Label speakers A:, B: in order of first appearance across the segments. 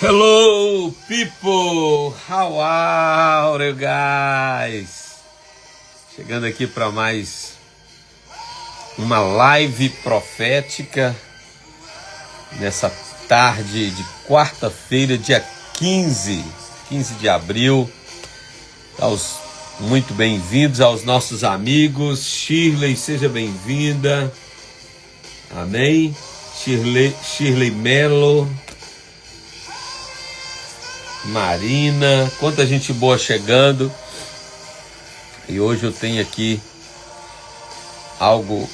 A: Hello, people! How are you guys? Chegando aqui para mais uma live profética nessa tarde de quarta-feira, dia 15 de abril. Muito bem-vindos aos nossos amigos. Shirley, seja bem-vinda. Amém. Shirley Melo. Marina, quanta gente boa chegando. E hoje eu tenho aqui algo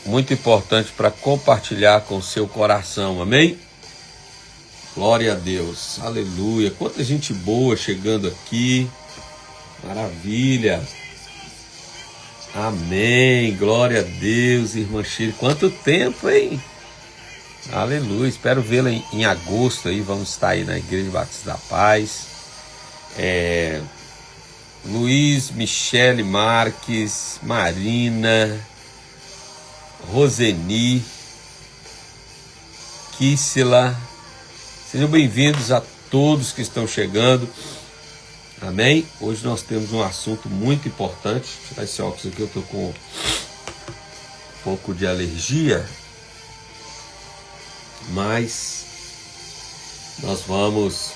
A: muito importante para compartilhar com o seu coração, amém? Glória a Deus, aleluia. Quanta gente boa chegando aqui, maravilha. Amém, glória a Deus, irmã Shirley. Quanto tempo, hein? Aleluia, espero vê-la em agosto aí, vamos estar aí na Igreja Batista da Paz. Luiz, Michele Marques, Marina, Roseni, Kissila, sejam bem-vindos a todos que estão chegando, amém? Hoje nós temos um assunto muito importante. Deixa eu tirar esse óculos aqui, eu estou com um pouco de alergia. Mas nós vamos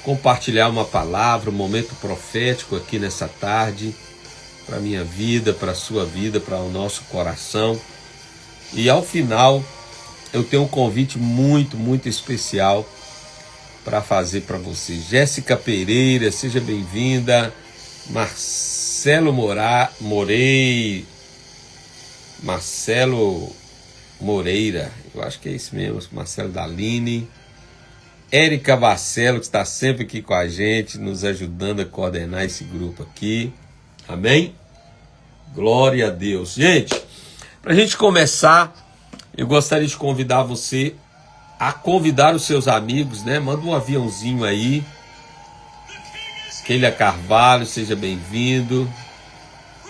A: compartilhar uma palavra, um momento profético aqui nessa tarde, para a minha vida, para a sua vida, para o nosso coração. E ao final eu tenho um convite muito, muito especial para fazer para você. Jéssica Pereira, seja bem-vinda. Marcelo Moreira, eu acho que é isso mesmo, Marcelo Daline, Érica Barcelo, que está sempre aqui com a gente, nos ajudando a coordenar esse grupo aqui, amém? Glória a Deus. Gente, para a gente começar, eu gostaria de convidar você a convidar os seus amigos, né? Manda um aviãozinho aí. Keila Carvalho, seja bem-vindo.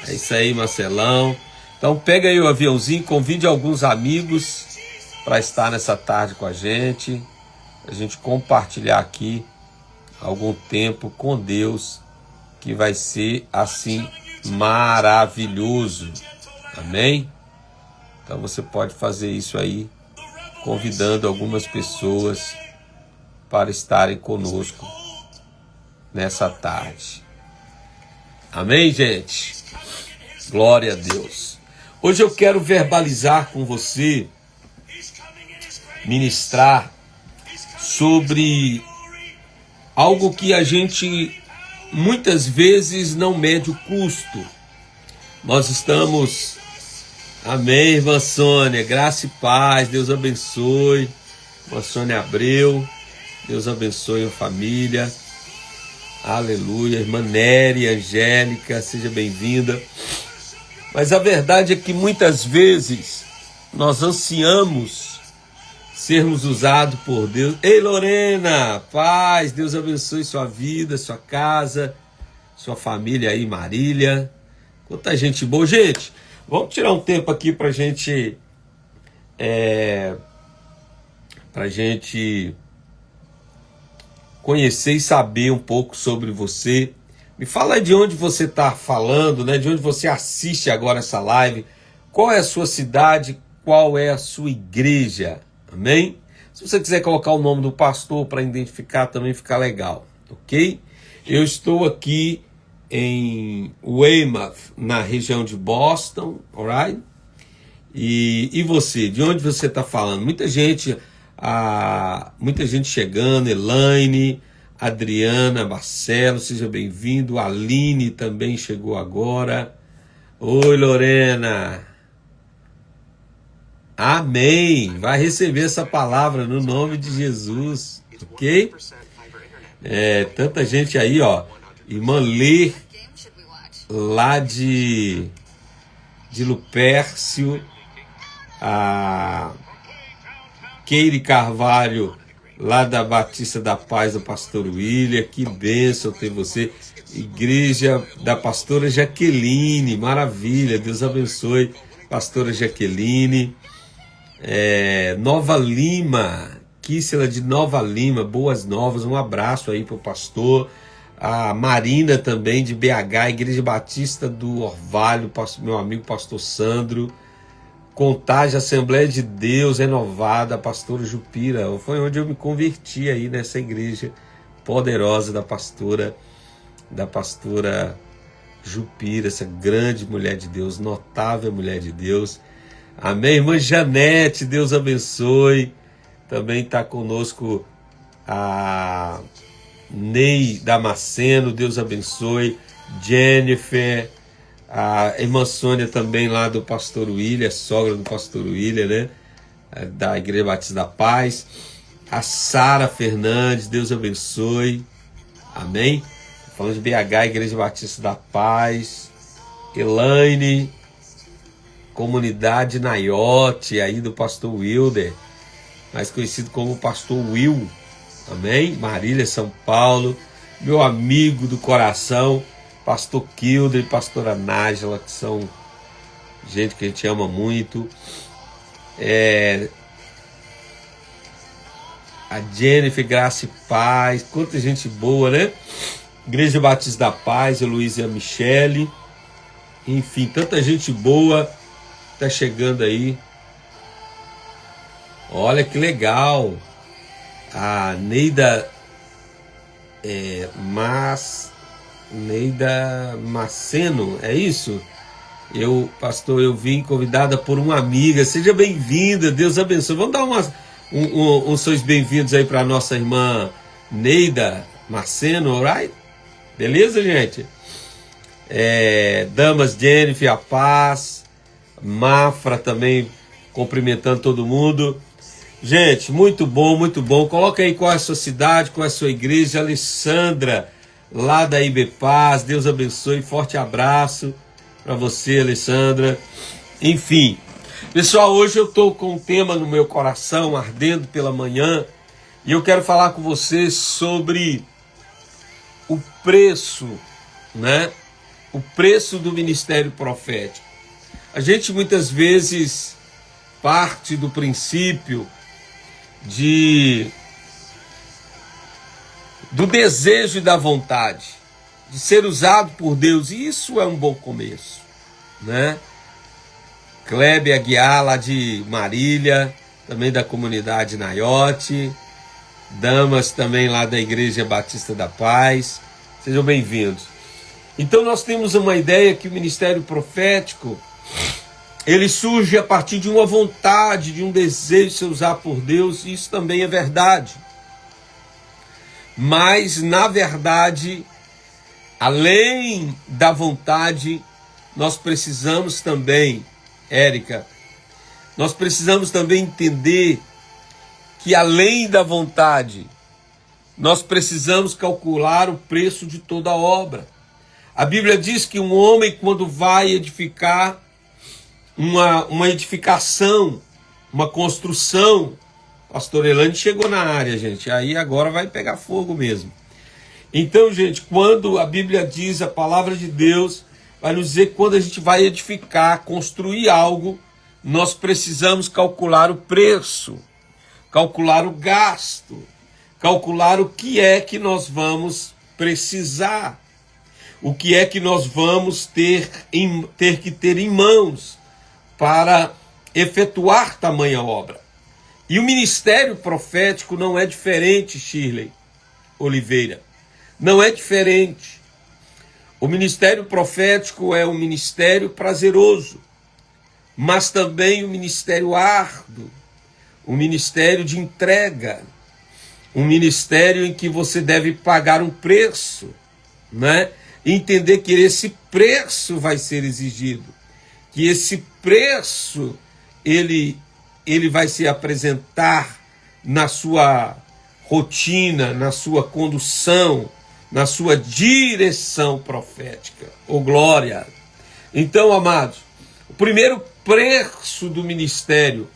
A: É isso aí, Marcelão. Então pega aí o aviãozinho, convide alguns amigos para estar nessa tarde com a gente compartilhar aqui algum tempo com Deus, que vai ser assim maravilhoso, amém? Então você pode fazer isso aí, convidando algumas pessoas para estarem conosco nessa tarde, amém, gente? Glória a Deus. Hoje eu quero verbalizar com você, ministrar sobre algo que a gente muitas vezes não mede o custo. Nós estamos, amém, irmã Sônia, graça e paz, Deus abençoe, irmã Sônia Abreu, Deus abençoe a família, aleluia, irmã Nery, Angélica, seja bem-vinda. Mas a verdade é que muitas vezes nós ansiamos sermos usados por Deus. Ei, Lorena, paz, Deus abençoe sua vida, sua casa, sua família aí, Marília. Quanta gente boa. Gente, vamos tirar um tempo aqui pra gente conhecer e saber um pouco sobre você. Me fala aí de onde você está falando, né? De onde você assiste agora essa live. Qual é a sua cidade? Qual é a sua igreja? Amém? Se você quiser colocar o nome do pastor para identificar, também fica legal, ok? Eu estou aqui em Weymouth, na região de Boston, alright? E você? De onde você está falando? Muita gente chegando. Elaine, Adriana, Marcelo, seja bem-vindo. Aline também chegou agora. Oi, Lorena. Amém. Vai receber essa palavra no nome de Jesus, ok? Tanta gente aí, ó. Irmã Lê, lá de Lupércio. A Keire Carvalho, lá da Batista da Paz, do pastor William. Que bênção ter você. Igreja da pastora Jaqueline, maravilha, Deus abençoe, pastora Jaqueline. Nova Lima, Kissela de Nova Lima, Boas Novas, um abraço aí pro pastor. A Marina também de BH, Igreja Batista do Orvalho, meu amigo pastor Sandro. Contagem, Assembleia de Deus Renovada, pastora Jupira. Foi onde eu me converti aí nessa igreja poderosa da pastora Jupira, essa grande mulher de Deus, notável mulher de Deus. Amém, irmã Janete, Deus abençoe. Também está conosco a Ney Damasceno, Deus abençoe. Jennifer, a irmã Sônia também lá do pastor William, sogra do pastor William, né? Da Igreja Batista da Paz. A Sara Fernandes, Deus abençoe. Amém. Falando de BH, Igreja Batista da Paz. Elaine, Comunidade Naiote, aí do pastor Wilder, mais conhecido como pastor Will. Amém? Marília, São Paulo. Meu amigo do coração, pastor Kilder e pastora Nájila, que são gente que a gente ama muito. A Jennifer, Graça e Paz, quanta gente boa, né? Igreja Batista da Paz, a Luísa e a Michele. Enfim, tanta gente boa tá chegando aí. Olha que legal. A Neida Maceno, é isso? Pastor, eu vim convidada por uma amiga. Seja bem-vinda, Deus abençoe. Vamos dar uns seus bem-vindos aí para nossa irmã Neida Maceno, alright? Beleza, gente? Damas, Jennifer, a Paz, Mafra também, cumprimentando todo mundo. Gente, muito bom, muito bom. Coloca aí qual é a sua cidade, qual é a sua igreja. Alessandra, lá da IB Paz, Deus abençoe, forte abraço para você, Alessandra. Enfim, pessoal, hoje eu estou com um tema no meu coração, ardendo pela manhã, e eu quero falar com vocês sobre o preço, né? O preço do ministério profético. A gente muitas vezes parte do princípio do desejo e da vontade de ser usado por Deus, e isso é um bom começo, né? Kleber Aguiar, lá de Marília, também da comunidade Naiote. Damas também lá da Igreja Batista da Paz, sejam bem-vindos. Então nós temos uma ideia que o ministério profético, ele surge a partir de uma vontade, de um desejo de ser usado por Deus, e isso também é verdade. Mas, na verdade, além da vontade, nós precisamos também, Érica, nós precisamos também entender que além da vontade, nós precisamos calcular o preço de toda obra. A Bíblia diz que um homem, quando vai edificar uma edificação, uma construção, pastor Elane chegou na área, gente, aí agora vai pegar fogo mesmo. Então, gente, quando a Bíblia diz, a palavra de Deus vai nos dizer que quando a gente vai edificar, construir algo, nós precisamos calcular o preço, calcular o gasto, calcular o que é que nós vamos precisar, o que é que nós vamos ter que ter em mãos para efetuar tamanha obra. E o ministério profético não é diferente, Shirley Oliveira. Não é diferente. O ministério profético é um ministério prazeroso, mas também um ministério árduo, um ministério de entrega, um ministério em que você deve pagar um preço, né? Entender que esse preço vai ser exigido, que esse preço ele vai se apresentar na sua rotina, na sua condução, na sua direção profética. Oh, glória! Então, amados, o primeiro preço do ministério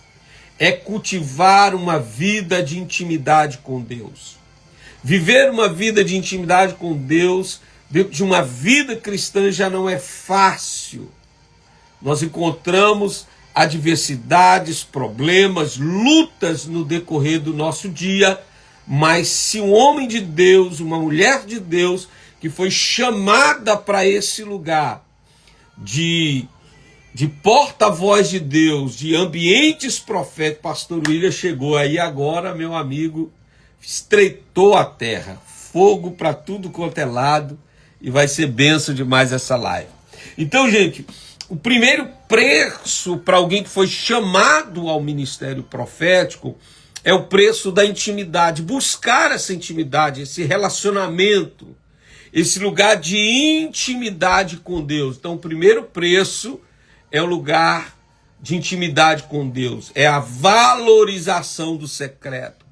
A: é cultivar uma vida de intimidade com Deus. Viver uma vida de intimidade com Deus, de uma vida cristã, já não é fácil. Nós encontramos adversidades, problemas, lutas no decorrer do nosso dia, mas se um homem de Deus, uma mulher de Deus, que foi chamada para esse lugar de porta-voz de Deus, de ambientes proféticos, pastor William chegou aí agora, meu amigo, estreitou a terra, fogo para tudo quanto é lado, e vai ser bênção demais essa live. Então, gente, o primeiro preço para alguém que foi chamado ao ministério profético é o preço da intimidade, buscar essa intimidade, esse relacionamento, esse lugar de intimidade com Deus. Então, o primeiro preço é o lugar de intimidade com Deus, é a valorização do secreto.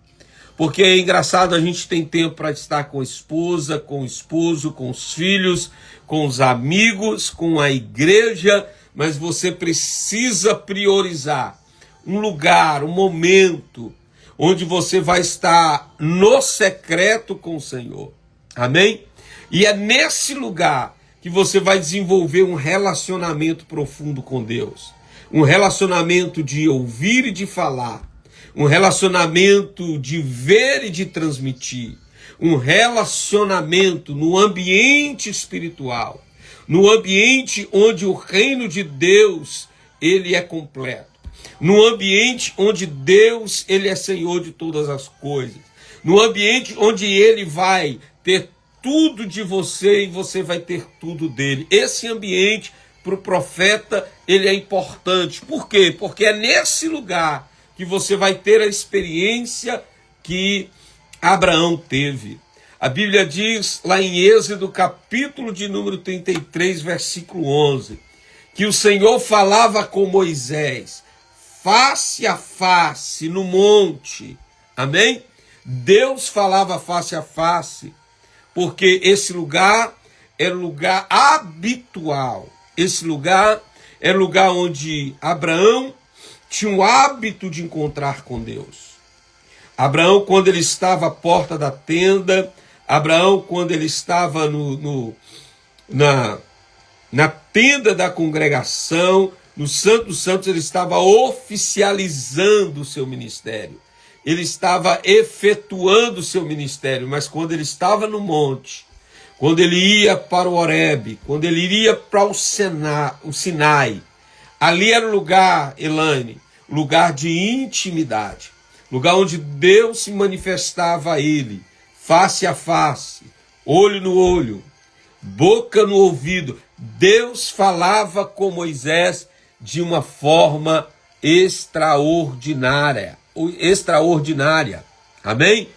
A: Porque é engraçado, a gente tem tempo para estar com a esposa, com o esposo, com os filhos, com os amigos, com a igreja, mas você precisa priorizar um lugar, um momento, onde você vai estar no secreto com o Senhor. Amém? E é nesse lugar que você vai desenvolver um relacionamento profundo com Deus. Um relacionamento de ouvir e de falar. Um relacionamento de ver e de transmitir. Um relacionamento no ambiente espiritual. No ambiente onde o reino de Deus, ele é completo. No ambiente onde Deus, ele é Senhor de todas as coisas. No ambiente onde ele vai ter tudo de você e você vai ter tudo dele. Esse ambiente, para o profeta, ele é importante. Por quê? Porque é nesse lugar que você vai ter a experiência que Abraão teve. A Bíblia diz, lá em Êxodo, capítulo de número 33, versículo 11, que o Senhor falava com Moisés, face a face, no monte. Amém? Deus falava face a face, porque esse lugar era lugar habitual. Esse lugar era lugar onde Abraão tinha o hábito de encontrar com Deus. Abraão, quando ele estava à porta da tenda, Abraão, quando ele estava na tenda da congregação, no Santo dos Santos, ele estava oficializando o seu ministério. Ele estava efetuando o seu ministério, mas quando ele estava no monte, quando ele ia para o Horebe, quando ele iria para o Sinai, ali era o lugar, Elaine, lugar de intimidade, lugar onde Deus se manifestava a ele, face a face, olho no olho, boca no ouvido. Deus falava com Moisés de uma forma extraordinária. Amém?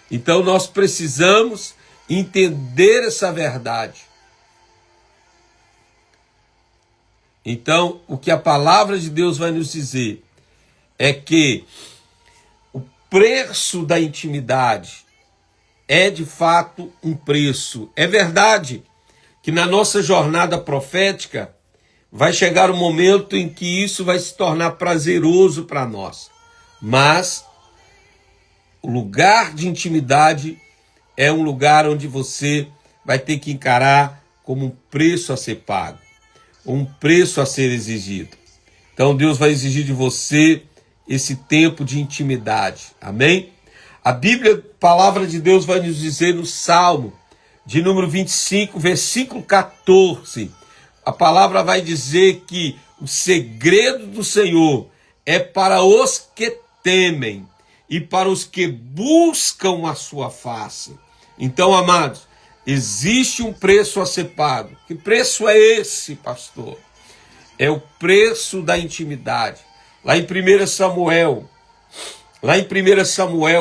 A: Então nós precisamos entender essa verdade. Então, o que a palavra de Deus vai nos dizer é que o preço da intimidade é de fato um preço. É verdade que na nossa jornada profética vai chegar um momento em que isso vai se tornar prazeroso para nós. Mas o lugar de intimidade é um lugar onde você vai ter que encarar como um preço a ser pago, um preço a ser exigido. Então Deus vai exigir de você esse tempo de intimidade. Amém? A Bíblia, a palavra de Deus vai nos dizer no Salmo de número 25, versículo 14. A palavra vai dizer que o segredo do Senhor é para os que temem e para os que buscam a sua face. Então, amados, existe um preço a ser pago. Que preço é esse, pastor? É o preço da intimidade. Lá em 1 Samuel,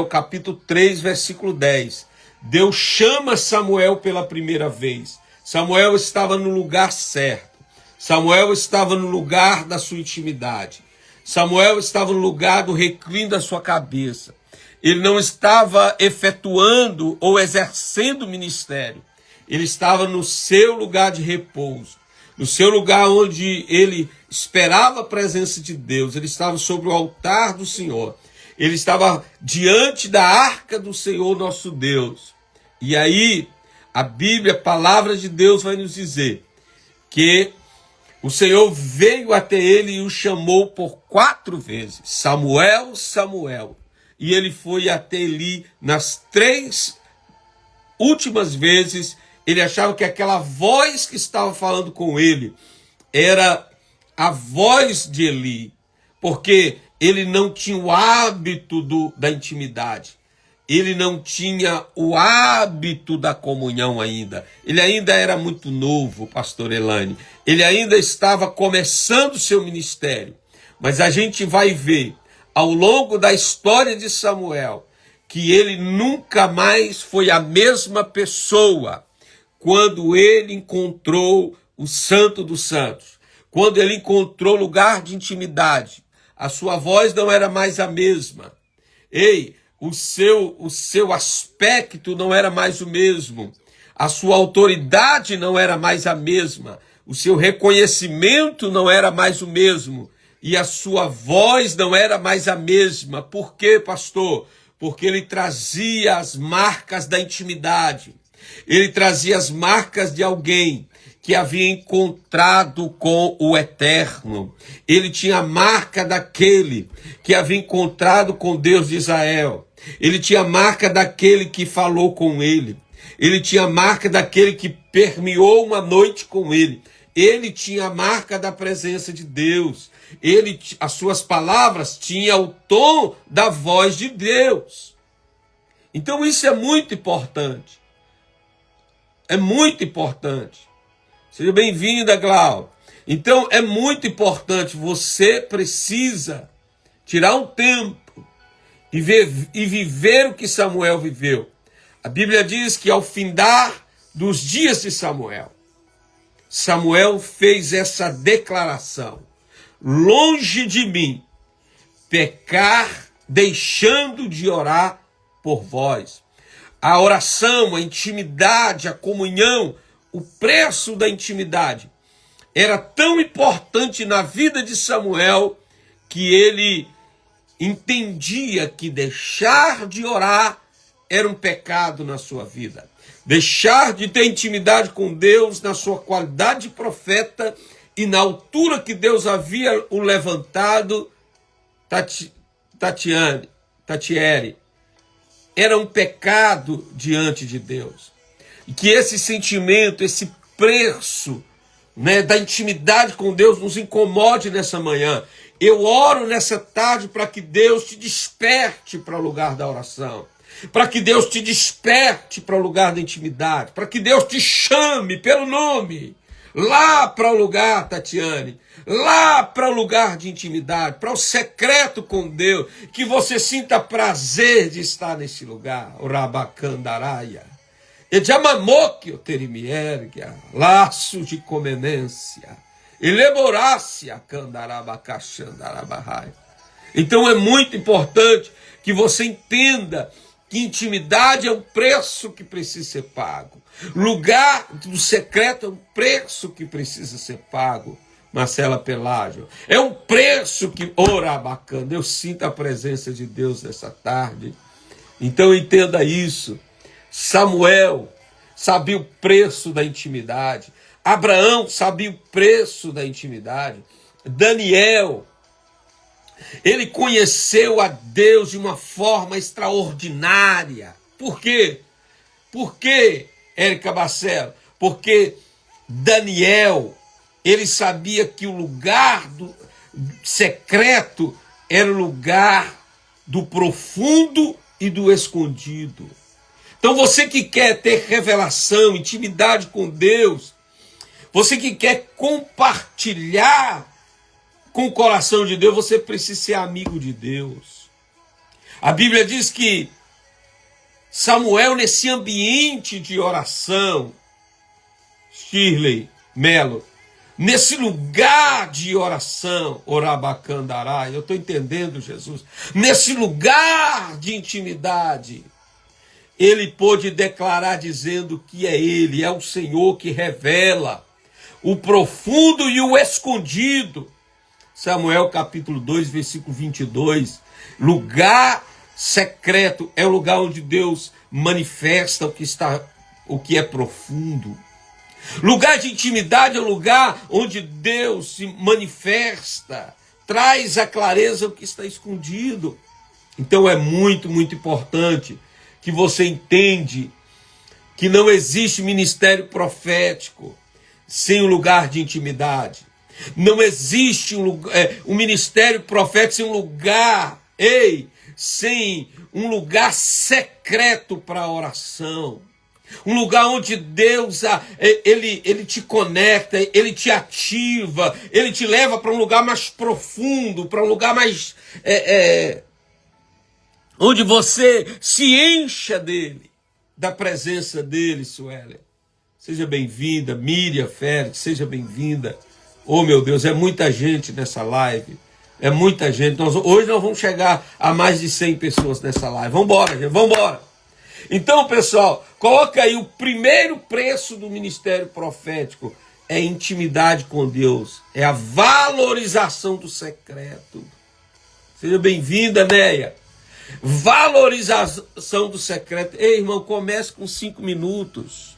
A: capítulo 3, versículo 10, Deus chama Samuel pela primeira vez. Samuel estava no lugar certo. Samuel estava no lugar da sua intimidade. Samuel estava no lugar do reclínio da sua cabeça. Ele não estava efetuando ou exercendo o ministério. Ele estava no seu lugar de repouso. No seu lugar onde ele esperava a presença de Deus. Ele estava sobre o altar do Senhor. Ele estava diante da arca do Senhor nosso Deus. E aí, a Bíblia, a palavra de Deus vai nos dizer que o Senhor veio até ele e o chamou por 4 vezes. Samuel, Samuel. E ele foi até Eli nas 3 últimas vezes. Ele achava que aquela voz que estava falando com ele era a voz de Eli, porque ele não tinha o hábito da intimidade. Ele não tinha o hábito da comunhão ainda. Ele ainda era muito novo, pastor Elaine. Ele ainda estava começando seu ministério. Mas a gente vai ver, ao longo da história de Samuel, que ele nunca mais foi a mesma pessoa quando ele encontrou o Santo dos Santos. Quando ele encontrou lugar de intimidade. A sua voz não era mais a mesma. Ei, o seu aspecto não era mais o mesmo, a sua autoridade não era mais a mesma, o seu reconhecimento não era mais o mesmo, e a sua voz não era mais a mesma. Por quê, pastor? Porque ele trazia as marcas da intimidade, ele trazia as marcas de alguém que havia encontrado com o Eterno. Ele tinha a marca daquele que havia encontrado com Deus de Israel. Ele tinha a marca daquele que falou com ele. Ele tinha a marca daquele que permeou uma noite com ele. Ele tinha a marca da presença de Deus. As suas palavras tinham o tom da voz de Deus. Então isso é muito importante. É muito importante. Seja bem-vinda, Glau. Então, é muito importante, você precisa tirar um tempo e viver o que Samuel viveu. A Bíblia diz que ao findar dos dias de Samuel, Samuel fez essa declaração: longe de mim pecar, deixando de orar por vós. A oração, a intimidade, a comunhão, o preço da intimidade era tão importante na vida de Samuel que ele entendia que deixar de orar era um pecado na sua vida. Deixar de ter intimidade com Deus na sua qualidade de profeta e na altura que Deus havia o levantado, Tatiere, era um pecado diante de Deus. E que esse sentimento, esse preço, da intimidade com Deus nos incomode nessa manhã. Eu oro nessa tarde para que Deus te desperte para o lugar da oração. Para que Deus te desperte para o lugar da intimidade. Para que Deus te chame pelo nome. Lá para o lugar, Tatiane. Lá para o lugar de intimidade. Para o secreto com Deus. Que você sinta prazer de estar nesse lugar. O Rabacandaraia. Ediamamokio terimiergia, laço de comenência, elemorácia, candarabacachandarabahai. Então é muito importante que você entenda que intimidade é um preço que precisa ser pago. Lugar do secreto é um preço que precisa ser pago. Marcela Pelágio, é um preço que, bacana, eu sinto a presença de Deus nessa tarde. Então entenda isso. Samuel sabia o preço da intimidade. Abraão sabia o preço da intimidade. Daniel, ele conheceu a Deus de uma forma extraordinária. Por quê? Por quê, Érica Barcelo? Porque Daniel, ele sabia que o lugar do secreto era o lugar do profundo e do escondido. Então você que quer ter revelação, intimidade com Deus, você que quer compartilhar com o coração de Deus, você precisa ser amigo de Deus. A Bíblia diz que Samuel, nesse ambiente de oração, Shirley Melo, nesse lugar de oração, Orabacandará, eu estou entendendo, Jesus, nesse lugar de intimidade, ele pôde declarar dizendo que é ele, é o Senhor que revela o profundo e o escondido. Samuel capítulo 2, versículo 22. Lugar secreto é o lugar onde Deus manifesta o que é profundo. Lugar de intimidade é o lugar onde Deus se manifesta, traz à clareza o que está escondido. Então é muito, muito importante que você entenda que não existe ministério profético sem um lugar de intimidade. Não existe um ministério profético sem um lugar, sem um lugar secreto para a oração. Um lugar onde Deus, ele te conecta, ele te ativa, ele te leva para um lugar mais profundo, para um lugar mais... onde você se encha dele, da presença dele, Suelen. Seja bem-vinda, Miriam Félix, seja bem-vinda. Oh, meu Deus, é muita gente nessa live. É muita gente. Hoje nós vamos chegar a mais de 100 pessoas nessa live. Vamos embora, gente, vamos embora. Então, pessoal, coloca aí o primeiro preço do ministério profético. É intimidade com Deus. É a valorização do secreto. Seja bem-vinda, Neia. Valorização do secreto. Ei, irmão, comece com 5 minutos.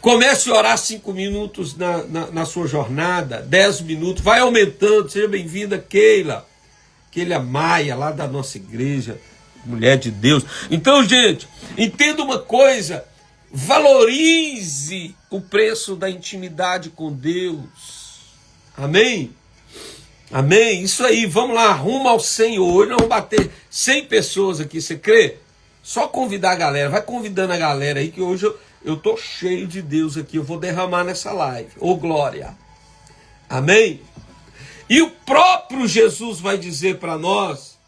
A: Comece a orar 5 minutos na sua jornada, 10 minutos, vai aumentando. Seja bem-vinda, Keila Maia, lá da nossa igreja, mulher de Deus. Então, gente, entenda uma coisa, valorize o preço da intimidade com Deus. Amém? Amém? Isso aí, vamos lá, rumo ao Senhor. Hoje nós vamos bater 100 pessoas aqui, você crê? Só convidar a galera, vai convidando a galera aí, que hoje eu estou cheio de Deus aqui, eu vou derramar nessa live. Ô glória! Amém? E o próprio Jesus vai dizer para nós,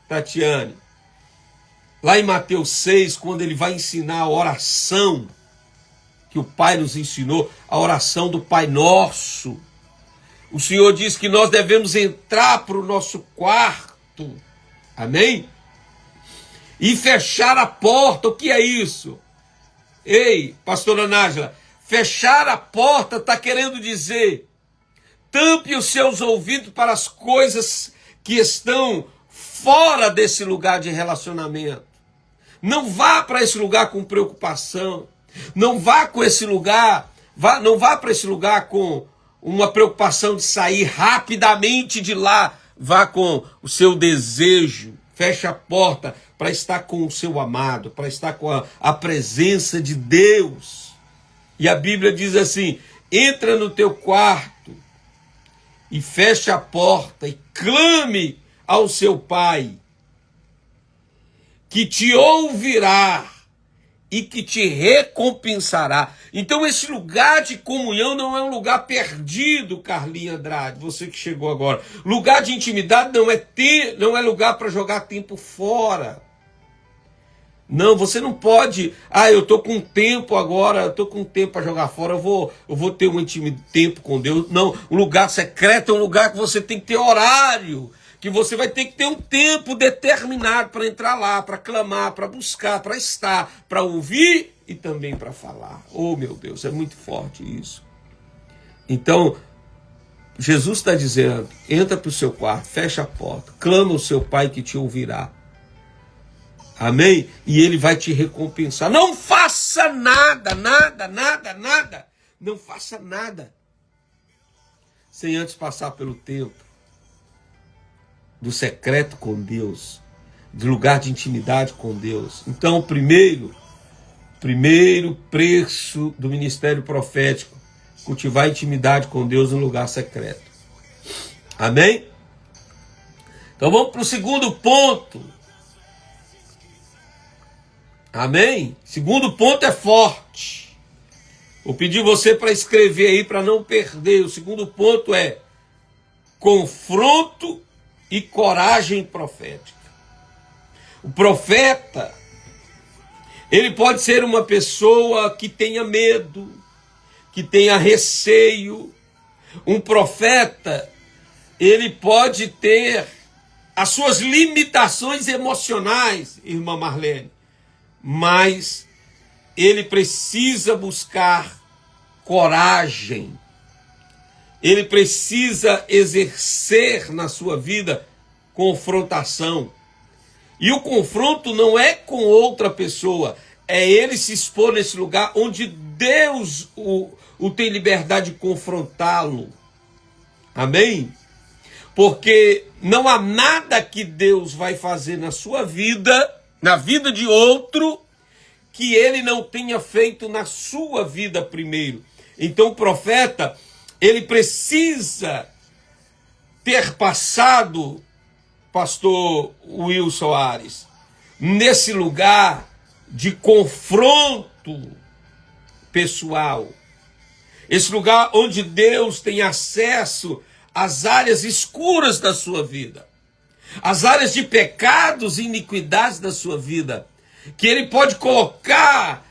A: Tatiane, lá em Mateus 6, quando ele vai ensinar a oração que o Pai nos ensinou, a oração do Pai Nosso. O Senhor diz que nós devemos entrar para o nosso quarto, amém? E fechar a porta. O que é isso? Ei, pastora Nájila, fechar a porta está querendo dizer, tampe os seus ouvidos para as coisas que estão fora desse lugar de relacionamento. Não vá para esse lugar com preocupação. Não vá com esse lugar, não vá para esse lugar com uma preocupação de sair rapidamente de lá. Vá com o seu desejo. Feche a porta para estar com o seu amado, para estar com a presença de Deus. E a Bíblia diz assim, entra no teu quarto e fecha a porta e clame ao seu Pai, que te ouvirá e que te recompensará. Então esse lugar de comunhão não é um lugar perdido, Carlinha Andrade, você que chegou agora. Lugar de intimidade não é lugar para jogar tempo fora. Não, você não pode, eu estou com tempo agora, eu estou com tempo para jogar fora, eu vou ter um tempo com Deus. Não, um lugar secreto é um lugar que você tem que ter horário, que você vai ter que ter um tempo determinado para entrar lá, para clamar, para buscar, para estar, para ouvir e também para falar. Oh, meu Deus, é muito forte isso. Então, Jesus está dizendo, entra para o seu quarto, fecha a porta, clama ao seu Pai que te ouvirá. Amém? E ele vai te recompensar. Não faça nada. Não faça nada sem antes passar pelo tempo do secreto com Deus, de lugar de intimidade com Deus. Então, o primeiro preço do ministério profético, cultivar intimidade com Deus no lugar secreto. Amém? Então vamos para o segundo ponto. Amém? Segundo ponto é forte. Vou pedir você para escrever aí para não perder. O segundo ponto é confronto e coragem profética. O profeta, ele pode ser uma pessoa que tenha medo, que tenha receio. Um profeta, ele pode ter as suas limitações emocionais, irmã Marlene, mas ele precisa buscar coragem. Ele precisa exercer na sua vida confrontação. E o confronto não é com outra pessoa, é ele se expor nesse lugar onde Deus o tem liberdade de confrontá-lo. Amém? Porque não há nada que Deus vai fazer na sua vida, na vida de outro, que ele não tenha feito na sua vida primeiro. Então o profeta, ele precisa ter passado, pastor Wilson Ares, nesse lugar de confronto pessoal. Esse lugar onde Deus tem acesso às áreas escuras da sua vida, as áreas de pecados e iniquidades da sua vida, que ele pode colocar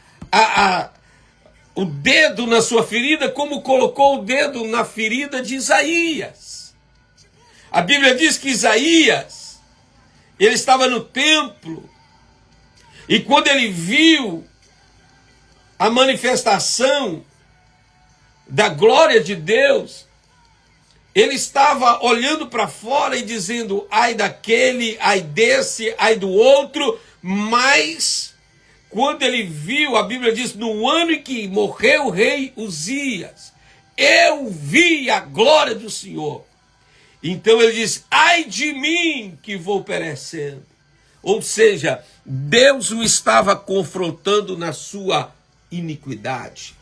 A: o dedo na sua ferida, como colocou o dedo na ferida de Isaías. A Bíblia diz que Isaías, ele estava no templo, e quando ele viu a manifestação da glória de Deus, ele estava olhando para fora e dizendo, ai daquele, ai desse, ai do outro. Mas quando ele viu, a Bíblia diz, no ano em que morreu o rei Uzias, eu vi a glória do Senhor. Então ele diz, ai de mim que vou perecendo. Ou seja, Deus o estava confrontando na sua iniquidade.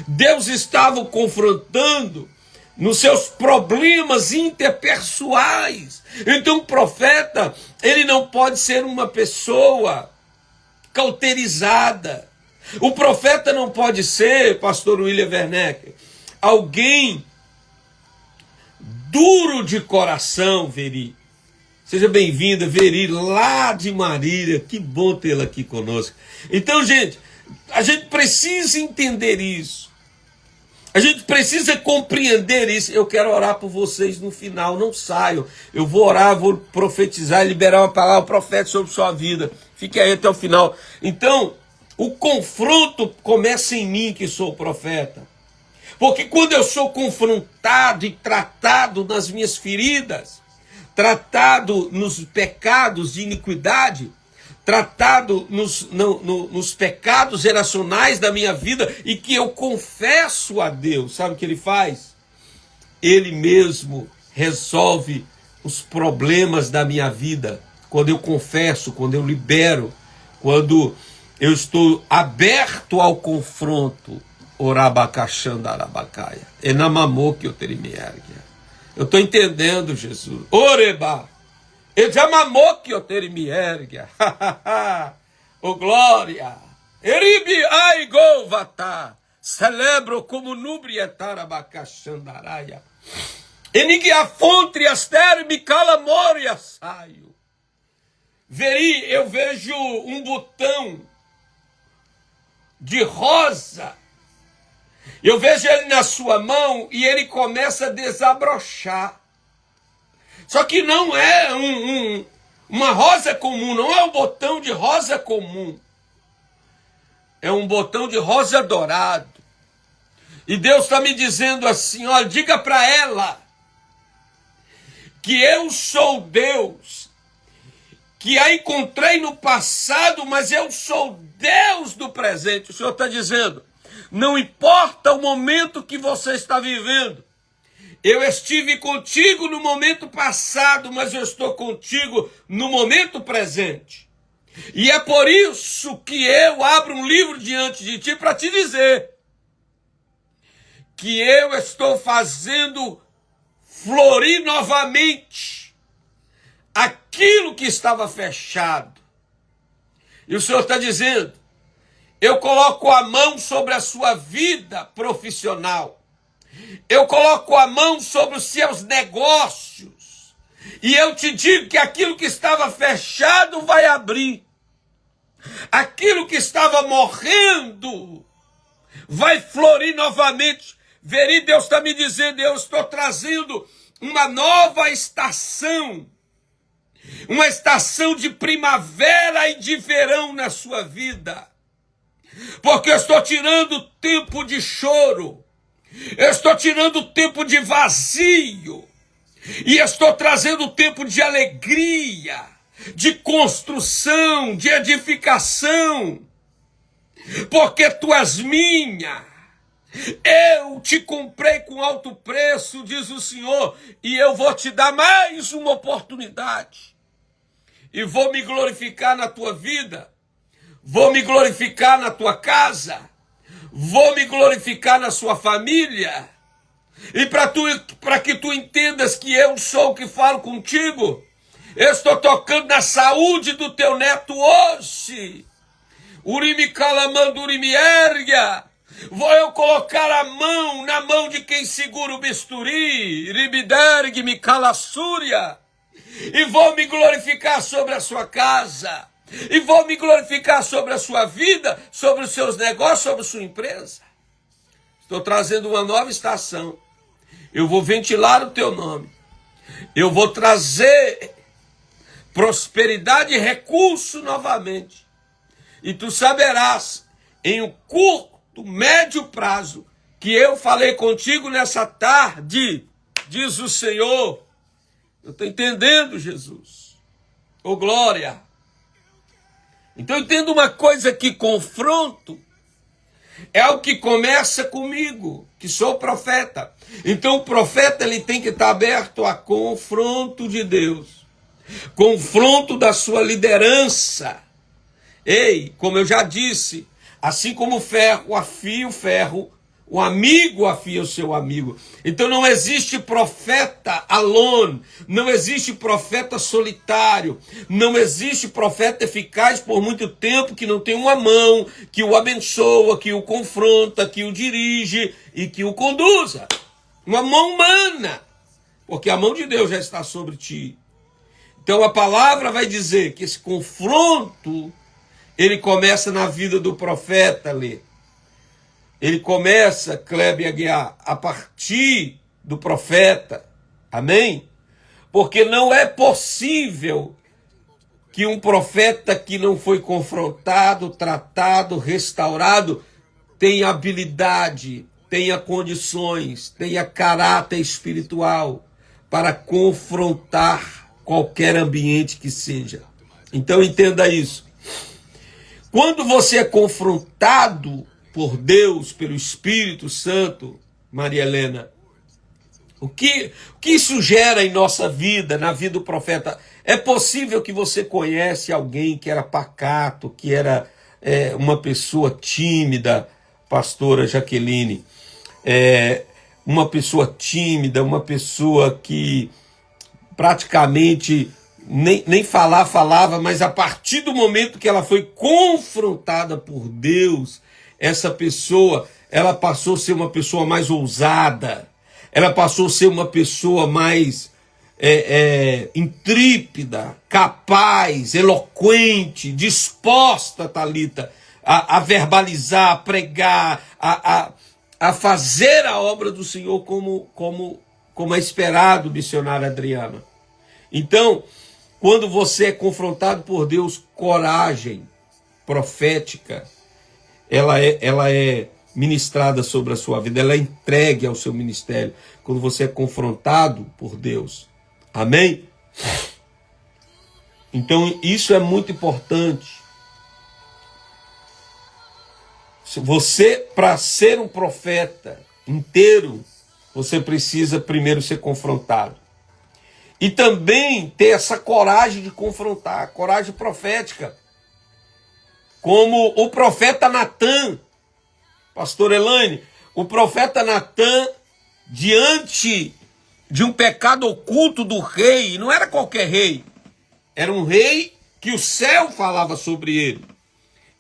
A: Deus estava o confrontando nos seus problemas interpessoais. Então o profeta, ele não pode ser uma pessoa cauterizada. O profeta não pode ser, pastor William Werneck, alguém duro de coração, Veri. Seja bem-vinda, Veri, lá de Marília. Que bom tê-la aqui conosco. Então, gente, a gente precisa entender isso. A gente precisa compreender isso. Eu quero orar por vocês no final. Não saiam. Eu vou orar, vou profetizar, liberar uma palavra profética sobre sua vida. Fique aí até o final. Então, o confronto começa em mim, que sou profeta. Porque quando eu sou confrontado e tratado nas minhas feridas, tratado nos pecados de iniquidade, tratado nos pecados geracionais da minha vida, e que eu confesso a Deus, sabe o que ele faz? Ele mesmo resolve os problemas da minha vida. Quando eu confesso, quando eu libero, quando eu estou aberto ao confronto, orabacachandarabacaia, enamamoque eu terimiergia. Eu estou entendendo, Jesus. Oreba. Ejamamoque eu terimiergia. Oh glória. Eribi aigo vatá. Celebro como nubrietarabacaxandaraia. Enigiafontre aster me calamoria saio. Veri, eu vejo um botão de rosa. Eu vejo ele na sua mão e ele começa a desabrochar. Só que não é uma rosa comum, não é um botão de rosa comum. É um botão de rosa dourado. E Deus está me dizendo assim, olha, diga para ela que eu sou Deus, que a encontrei no passado, mas eu sou Deus do presente. O Senhor está dizendo, não importa o momento que você está vivendo, eu estive contigo no momento passado, mas eu estou contigo no momento presente. E é por isso que eu abro um livro diante de ti para te dizer que eu estou fazendo florir novamente aquilo que estava fechado. E o Senhor está dizendo, eu coloco a mão sobre a sua vida profissional. Eu coloco a mão sobre os seus negócios. E eu te digo que aquilo que estava fechado vai abrir. Aquilo que estava morrendo vai florir novamente. Veri, Deus está me dizendo, eu estou trazendo uma nova estação. Uma estação de primavera e de verão na sua vida. Porque eu estou tirando o tempo de choro. Eu estou tirando o tempo de vazio. E estou trazendo o tempo de alegria, de construção, de edificação. Porque tu és minha. Eu te comprei com alto preço, diz o Senhor, e eu vou te dar mais uma oportunidade. E vou me glorificar na tua vida, vou me glorificar na tua casa, vou me glorificar na sua família. E para que tu entendas que eu sou o que falo contigo, eu estou tocando na saúde do teu neto hoje. Urimi calamando, urimi erga. Vou eu colocar a mão na mão de quem segura o bisturi, ribidergue me calassúria, e vou me glorificar sobre a sua casa, e vou me glorificar sobre a sua vida, sobre os seus negócios, sobre a sua empresa. Estou trazendo uma nova estação. Eu vou ventilar o teu nome. Eu vou trazer prosperidade e recurso novamente. E tu saberás, em um curto, médio prazo, que eu falei contigo nessa tarde, diz o Senhor. Eu estou entendendo, Jesus. Oh, glória. Então entenda uma coisa, que confronto é algo que começa comigo, que sou profeta. Então o profeta, ele tem que estar aberto a confronto de Deus, confronto da sua liderança. Ei, como eu já disse, assim como o ferro afia o ferro, o amigo afia o seu amigo. Então não existe profeta alone, não existe profeta solitário, não existe profeta eficaz por muito tempo que não tem uma mão que o abençoa, que o confronta, que o dirige e que o conduza. Uma mão humana, porque a mão de Deus já está sobre ti. Então a palavra vai dizer que esse confronto, ele começa na vida do profeta ali. Ele começa, Kleber Aguiar, a partir do profeta. Amém? Porque não é possível que um profeta que não foi confrontado, tratado, restaurado, tenha habilidade, tenha condições, tenha caráter espiritual para confrontar qualquer ambiente que seja. Então entenda isso. Quando você é confrontado por Deus, pelo Espírito Santo, Maria Helena, o que isso gera em nossa vida, na vida do profeta? É possível que você conhece alguém que era pacato, que era uma pessoa tímida, pastora Jaqueline, uma pessoa tímida, uma pessoa que praticamente nem falava, mas a partir do momento que ela foi confrontada por Deus, essa pessoa, ela passou a ser uma pessoa mais ousada, ela passou a ser uma pessoa mais intrépida, capaz, eloquente, disposta, Thalita, a verbalizar, a pregar, a fazer a obra do Senhor como é esperado, missionária Adriana. Então, quando você é confrontado por Deus, coragem profética, ela é ministrada sobre a sua vida, ela é entregue ao seu ministério, quando você é confrontado por Deus. Amém? Então, isso é muito importante. Você, para ser um profeta inteiro, você precisa primeiro ser confrontado. E também ter essa coragem de confrontar, coragem profética. Como o profeta Natan, pastor Elaine, o profeta Natan, diante de um pecado oculto do rei, não era qualquer rei, era um rei que o céu falava sobre ele,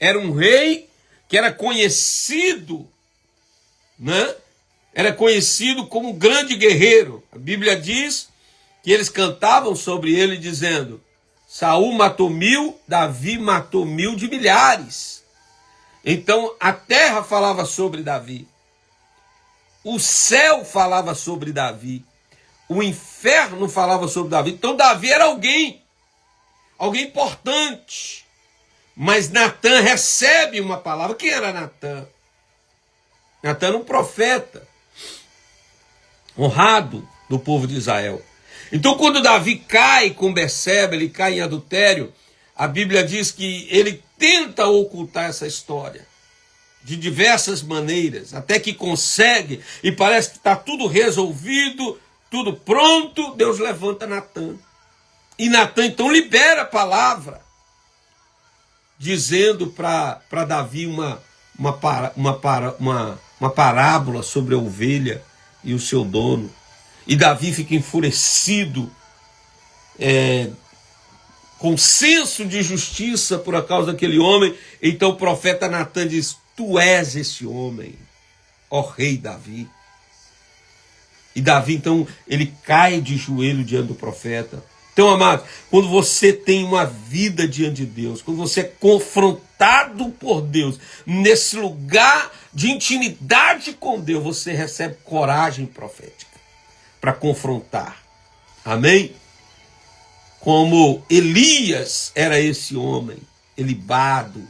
A: era um rei que era conhecido, né? Era conhecido como um grande guerreiro. A Bíblia diz que eles cantavam sobre ele dizendo: Saul matou 1000, Davi matou 1000 de milhares. Então a terra falava sobre Davi, o céu falava sobre Davi, o inferno falava sobre Davi. Então Davi era alguém importante. Mas Natan recebe uma palavra. Quem era Natan? Natan era um profeta honrado do povo de Israel. Então, quando Davi cai com Betseba, ele cai em adultério, a Bíblia diz que ele tenta ocultar essa história. de diversas maneiras, até que consegue, e parece que está tudo resolvido, tudo pronto, Deus levanta Natan. E Natan então libera a palavra, dizendo para Davi uma parábola sobre a ovelha e o seu dono. E Davi fica enfurecido, com senso de justiça por causa daquele homem. Então o profeta Natan diz: tu és esse homem, ó rei Davi. E Davi então ele cai de joelho diante do profeta. Então, amados, quando você tem uma vida diante de Deus, quando você é confrontado por Deus, nesse lugar de intimidade com Deus, você recebe coragem profética para confrontar. Amém? Como Elias era esse homem, ilibado.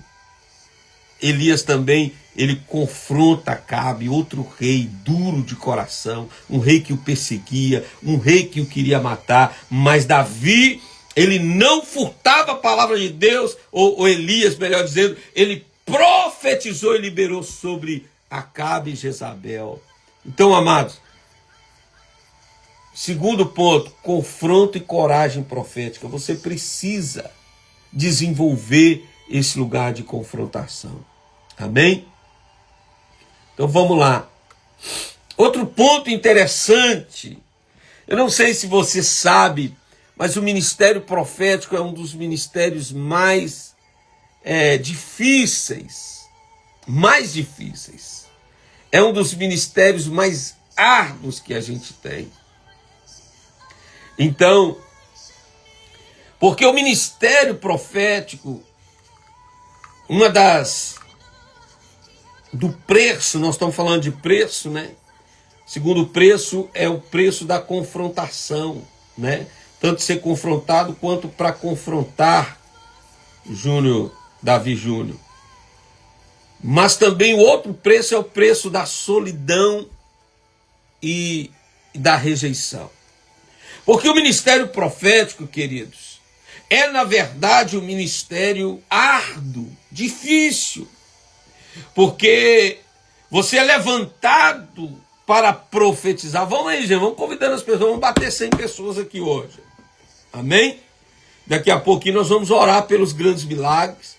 A: Elias também, ele confronta Acabe, outro rei duro de coração, um rei que o perseguia, um rei que o queria matar, mas Davi, ele não furtava a palavra de Deus, ou Elias, melhor dizendo, ele profetizou e liberou sobre Acabe e Jezabel. Então, amados, segundo ponto, confronto e coragem profética. Você precisa desenvolver esse lugar de confrontação. Amém? Então vamos lá. Outro ponto interessante, eu não sei se você sabe, mas o ministério profético é um dos ministérios mais difíceis. É um dos ministérios mais árduos que a gente tem. Então, porque o ministério profético, do preço, nós estamos falando de preço, né? Segundo preço é o preço da confrontação, né? Tanto ser confrontado quanto para confrontar Davi Júnior. Mas também o outro preço é o preço da solidão e da rejeição. Porque o ministério profético, queridos, é na verdade um ministério árduo, difícil. Porque você é levantado para profetizar. Vamos aí, gente, vamos convidando as pessoas, vamos bater 100 pessoas aqui hoje. Amém? Daqui a pouquinho nós vamos orar pelos grandes milagres.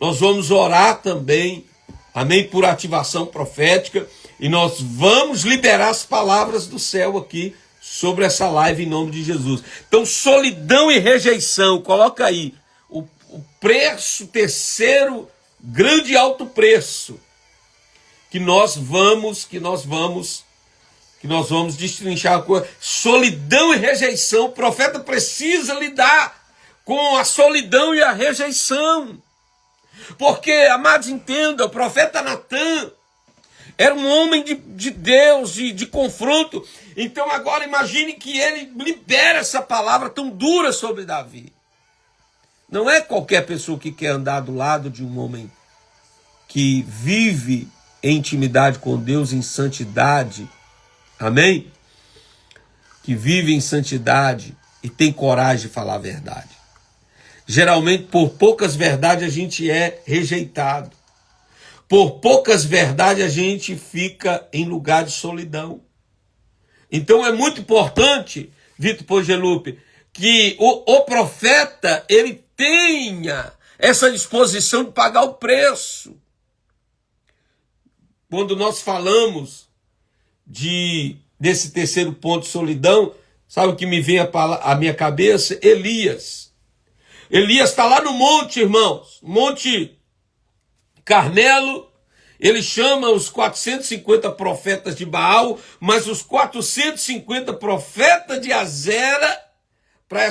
A: Nós vamos orar também, amém, por ativação profética. E nós vamos liberar as palavras do céu aqui sobre essa live em nome de Jesus. Então, solidão e rejeição, coloca aí o preço, terceiro grande e alto preço que nós vamos destrinchar com solidão e rejeição. O profeta precisa lidar com a solidão e a rejeição. Porque, amados, entenda, o profeta Natan era um homem de Deus, de confronto. Então agora imagine que ele libera essa palavra tão dura sobre Davi. Não é qualquer pessoa que quer andar do lado de um homem que vive em intimidade com Deus, em santidade. Amém? Que vive em santidade e tem coragem de falar a verdade. Geralmente, por poucas verdades, a gente é rejeitado. Por poucas verdades, a gente fica em lugar de solidão. Então, é muito importante, Vitor Pogelupi, que o profeta, ele tenha essa disposição de pagar o preço. Quando nós falamos desse terceiro ponto, solidão, sabe o que me vem à minha cabeça? Elias. Elias está lá no monte, irmãos, Monte Carmelo. Ele chama os 450 profetas de Baal, mas os 450 profetas de Azera para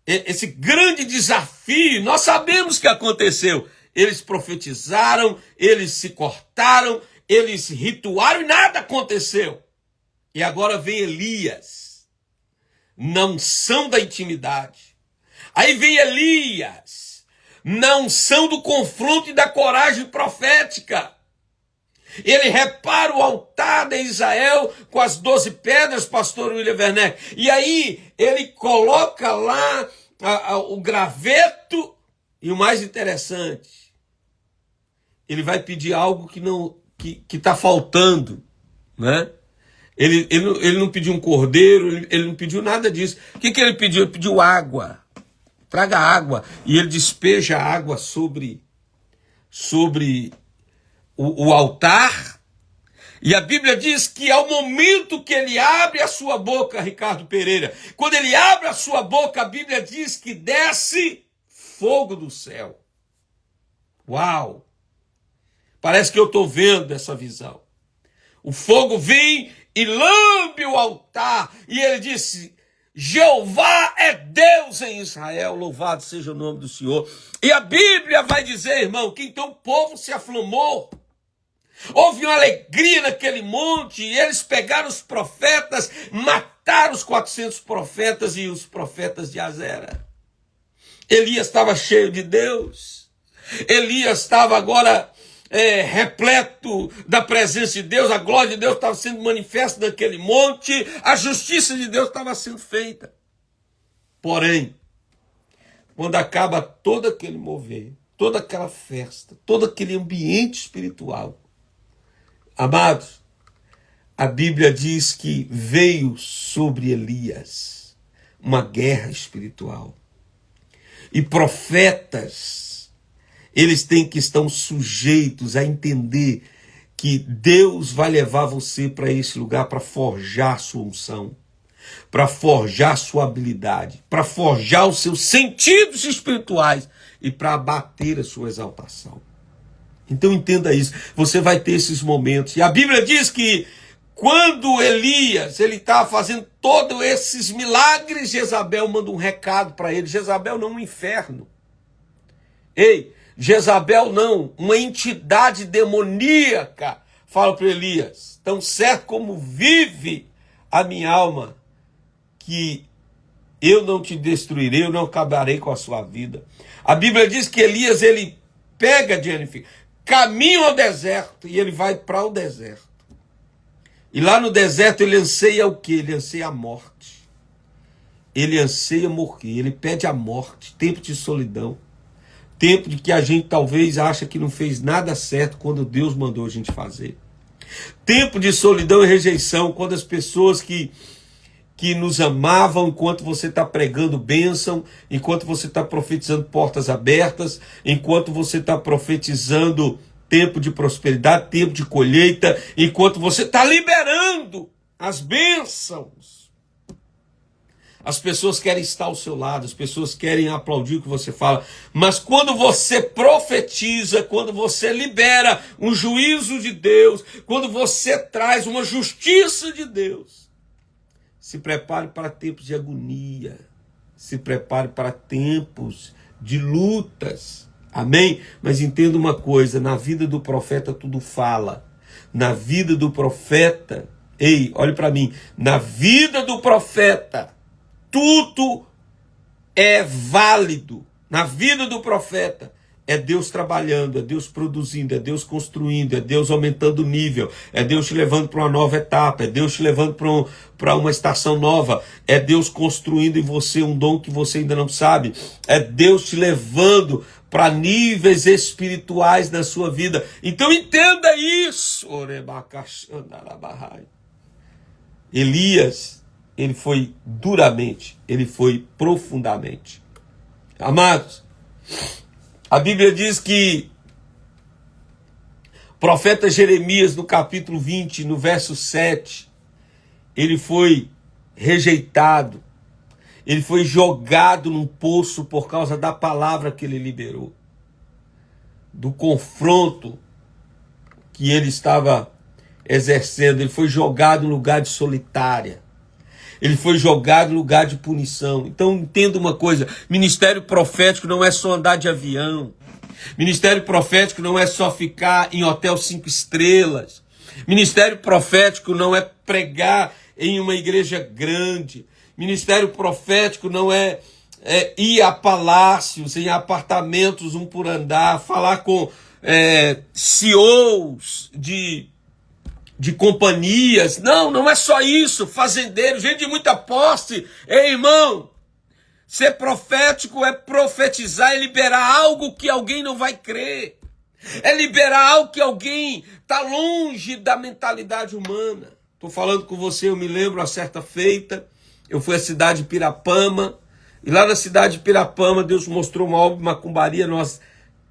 A: esse grande desafio. Nós sabemos o que aconteceu. Eles profetizaram, eles se cortaram, eles rituaram e nada aconteceu. E agora vem Elias, na unção da intimidade. Aí vem Elias, na unção do confronto e da coragem profética. Ele repara o altar de Israel com as 12 pedras, pastor William Werneck. E aí ele coloca lá o graveto. E o mais interessante, ele vai pedir algo que está faltando, né? Ele não pediu um cordeiro, ele não pediu nada disso. O que ele pediu? Ele pediu água. Traga água. E ele despeja água sobre o altar. E a Bíblia diz que ao momento que ele abre a sua boca, Ricardo Pereira, quando ele abre a sua boca, a Bíblia diz que desce fogo do céu. Uau! Parece que eu estou vendo essa visão. O fogo vem e lambe o altar. E ele disse: Jeová é Deus em Israel, louvado seja o nome do Senhor. E a Bíblia vai dizer, irmão, que então o povo se aflamou. Houve uma alegria naquele monte, e eles pegaram os profetas, mataram os 400 profetas e os profetas de Azera. Elias estava cheio de Deus. Elias estava agora repleto da presença de Deus, a glória de Deus estava sendo manifesta naquele monte, a justiça de Deus estava sendo feita. Porém, quando acaba todo aquele mover, toda aquela festa, todo aquele ambiente espiritual, amados, a Bíblia diz que veio sobre Elias uma guerra espiritual. E profetas, eles têm que estar sujeitos a entender que Deus vai levar você para esse lugar para forjar sua unção, para forjar sua habilidade, para forjar os seus sentidos espirituais e para abater a sua exaltação. Então entenda isso, você vai ter esses momentos. E a Bíblia diz que quando Elias está fazendo todos esses milagres, Jezabel manda um recado para ele. Jezabel não, um inferno. Ei, Jezabel não, uma entidade demoníaca fala para Elias: tão certo como vive a minha alma, que eu não te destruirei, eu não acabarei com a sua vida. A Bíblia diz que Elias, ele pega Jennifer, caminha ao deserto, e ele vai para o deserto. E lá no deserto ele anseia o quê? Ele anseia a morte. Ele anseia morrer, ele pede a morte, tempo de solidão. Tempo de que a gente talvez acha que não fez nada certo quando Deus mandou a gente fazer. Tempo de solidão e rejeição, quando as pessoas que nos amavam, enquanto você está pregando bênção, enquanto você está profetizando portas abertas, enquanto você está profetizando tempo de prosperidade, tempo de colheita, enquanto você está liberando as bênçãos. As pessoas querem estar ao seu lado, as pessoas querem aplaudir o que você fala, mas quando você profetiza, quando você libera um juízo de Deus, quando você traz uma justiça de Deus, se prepare para tempos de agonia, se prepare para tempos de lutas, amém? Mas entenda uma coisa, na vida do profeta tudo fala, na vida do profeta, ei, olhe para mim, na vida do profeta, tudo é válido. Na vida do profeta é Deus trabalhando, é Deus produzindo, é Deus construindo, é Deus aumentando o nível, é Deus te levando para uma nova etapa, é Deus te levando para uma estação nova, é Deus construindo em você um dom que você ainda não sabe, é Deus te levando para níveis espirituais na sua vida. Então entenda isso. Elias, ele foi duramente, ele foi profundamente. Amados, a Bíblia diz que o profeta Jeremias, no capítulo 20, no verso 7, ele foi rejeitado, ele foi jogado num poço por causa da palavra que ele liberou, do confronto que ele estava exercendo. Ele foi jogado em lugar de solitária. Ele foi jogado em lugar de punição. Então entenda uma coisa, ministério profético não é só andar de avião. Ministério profético não é só ficar em hotel 5 estrelas. Ministério profético não é pregar em uma igreja grande. Ministério profético não é ir a palácios, em apartamentos, um por andar, falar com CEOs de companhias. Não é só isso. Fazendeiro, gente de muita posse. Ei, irmão, ser profético é profetizar e liberar algo que alguém não vai crer. É liberar algo que alguém está longe da mentalidade humana. Estou falando com você, eu me lembro, a certa feita, eu fui à cidade de Pirapama, e lá na cidade de Pirapama, Deus mostrou uma obra de macumbaria, nós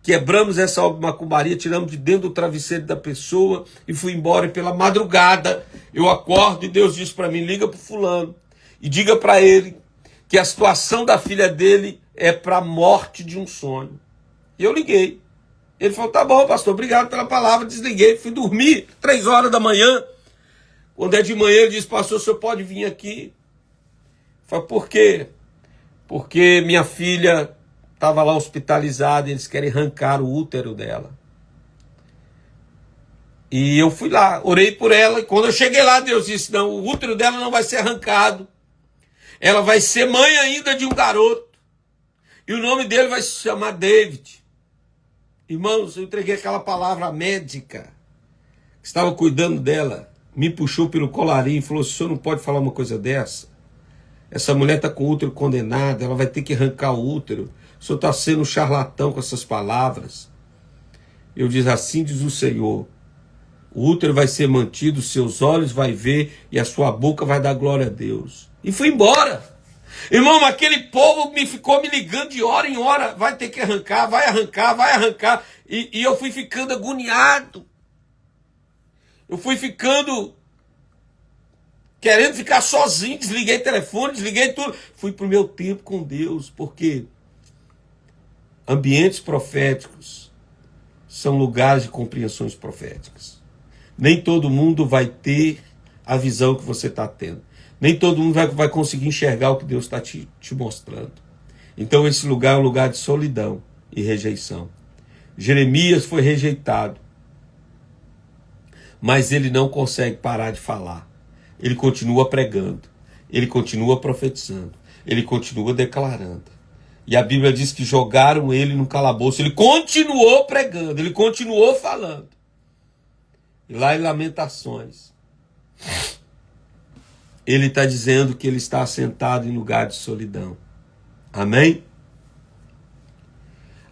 A: quebramos essa obra de macumbaria, tiramos de dentro do travesseiro da pessoa, e fui embora, e pela madrugada, eu acordo, e Deus disse para mim, liga para o fulano, e diga para ele, que a situação da filha dele é para a morte de um sonho. E eu liguei. Ele falou, tá bom, pastor, obrigado pela palavra, desliguei, fui dormir, 3 horas da manhã. Quando é de manhã, ele disse, pastor, o senhor pode vir aqui? Eu falei, por quê? Porque minha filha estava lá hospitalizada e eles querem arrancar o útero dela. E eu fui lá, orei por ela, e quando eu cheguei lá, Deus disse, não, o útero dela não vai ser arrancado. Ela vai ser mãe ainda de um garoto. E o nome dele vai se chamar David. Irmãos, eu entreguei aquela palavra médica que estava cuidando dela. Me puxou pelo colarinho e falou, o senhor não pode falar uma coisa dessa? Essa mulher está com o útero condenado, ela vai ter que arrancar o útero. O senhor está sendo um charlatão com essas palavras. Eu disse, assim diz o Senhor. O útero vai ser mantido, seus olhos vai ver e a sua boca vai dar glória a Deus. E fui embora. Irmão, aquele povo ficou me ligando de hora em hora. Vai ter que arrancar, vai arrancar, vai arrancar. E eu fui ficando agoniado. Eu fui ficando querendo ficar sozinho. Desliguei o telefone, desliguei tudo. Fui para o meu tempo com Deus. Porque ambientes proféticos são lugares de compreensões proféticas. Nem todo mundo vai ter a visão que você está tendo. Nem todo mundo vai conseguir enxergar o que Deus está te mostrando. Então esse lugar é um lugar de solidão e rejeição. Jeremias foi rejeitado, mas ele não consegue parar de falar. Ele continua pregando, ele continua profetizando, ele continua declarando. E a Bíblia diz que jogaram ele no calabouço, ele continuou pregando, ele continuou falando. E lá em Lamentações, ele está dizendo que ele está assentado em lugar de solidão. Amém?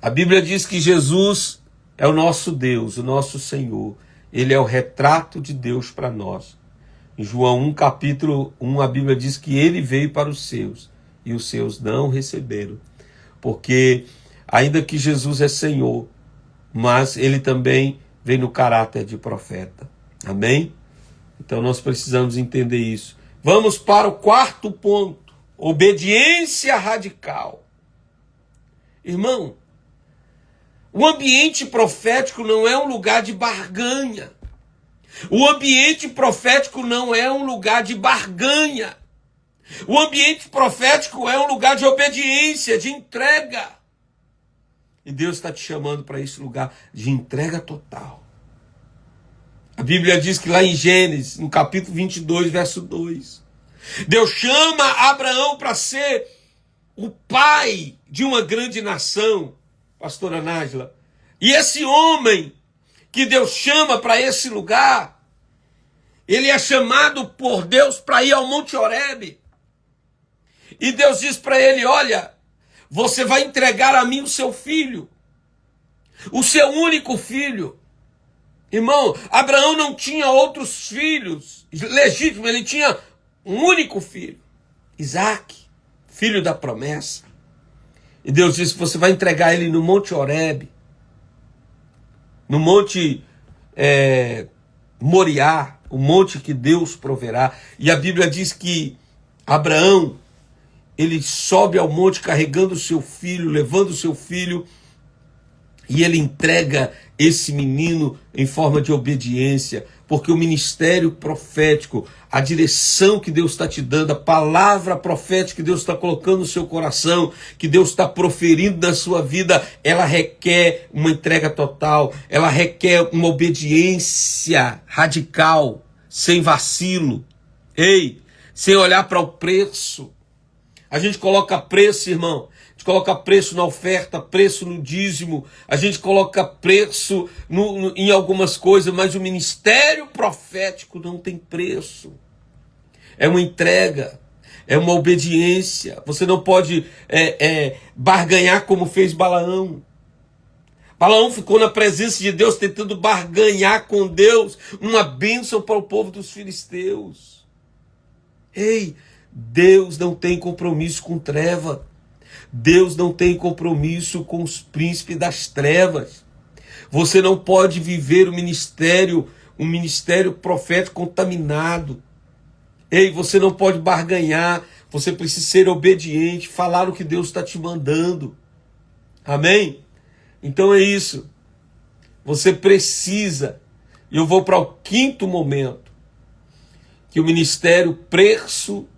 A: A Bíblia diz que Jesus é o nosso Deus, o nosso Senhor. Ele é o retrato de Deus para nós. Em João 1, capítulo 1, a Bíblia diz que ele veio para os seus, e os seus não o receberam. Porque, ainda que Jesus é Senhor, mas ele também vem no caráter de profeta. Amém? Então nós precisamos entender isso. Vamos para o 4º ponto. Obediência radical. Irmão, o ambiente profético não é um lugar de barganha. O ambiente profético não é um lugar de barganha. O ambiente profético é um lugar de obediência, de entrega. E Deus está te chamando para esse lugar de entrega total. A Bíblia diz que lá em Gênesis, no capítulo 22, verso 2, Deus chama Abraão para ser o pai de uma grande nação, pastora Nájila. E esse homem que Deus chama para esse lugar, ele é chamado por Deus para ir ao Monte Horebe. E Deus diz para ele, olha, você vai entregar a mim o seu filho, o seu único filho. Irmão, Abraão não tinha outros filhos legítimos, ele tinha um único filho, Isaac, filho da promessa. E Deus disse, você vai entregar ele no Monte Horebe, no Monte Moriá, o monte que Deus proverá. E a Bíblia diz que Abraão, ele sobe ao monte carregando o seu filho, levando o seu filho, e ele entrega esse menino em forma de obediência, porque o ministério profético, a direção que Deus está te dando, a palavra profética que Deus está colocando no seu coração, que Deus está proferindo na sua vida, ela requer uma entrega total, ela requer uma obediência radical, sem vacilo, sem olhar para o preço. A gente coloca preço, irmão. A gente coloca preço na oferta, preço no dízimo. A gente coloca preço em algumas coisas, mas o ministério profético não tem preço. É uma entrega, é uma obediência. Você não pode barganhar como fez Balaão. Balaão ficou na presença de Deus, tentando barganhar com Deus uma bênção para o povo dos filisteus. Ei, Deus não tem compromisso com treva. Deus não tem compromisso com os príncipes das trevas. Você não pode viver um ministério profético contaminado. Ei, você não pode barganhar, você precisa ser obediente, falar o que Deus está te mandando. Amém? Então é isso. Você precisa, e eu vou para o quinto momento, que o ministério preço,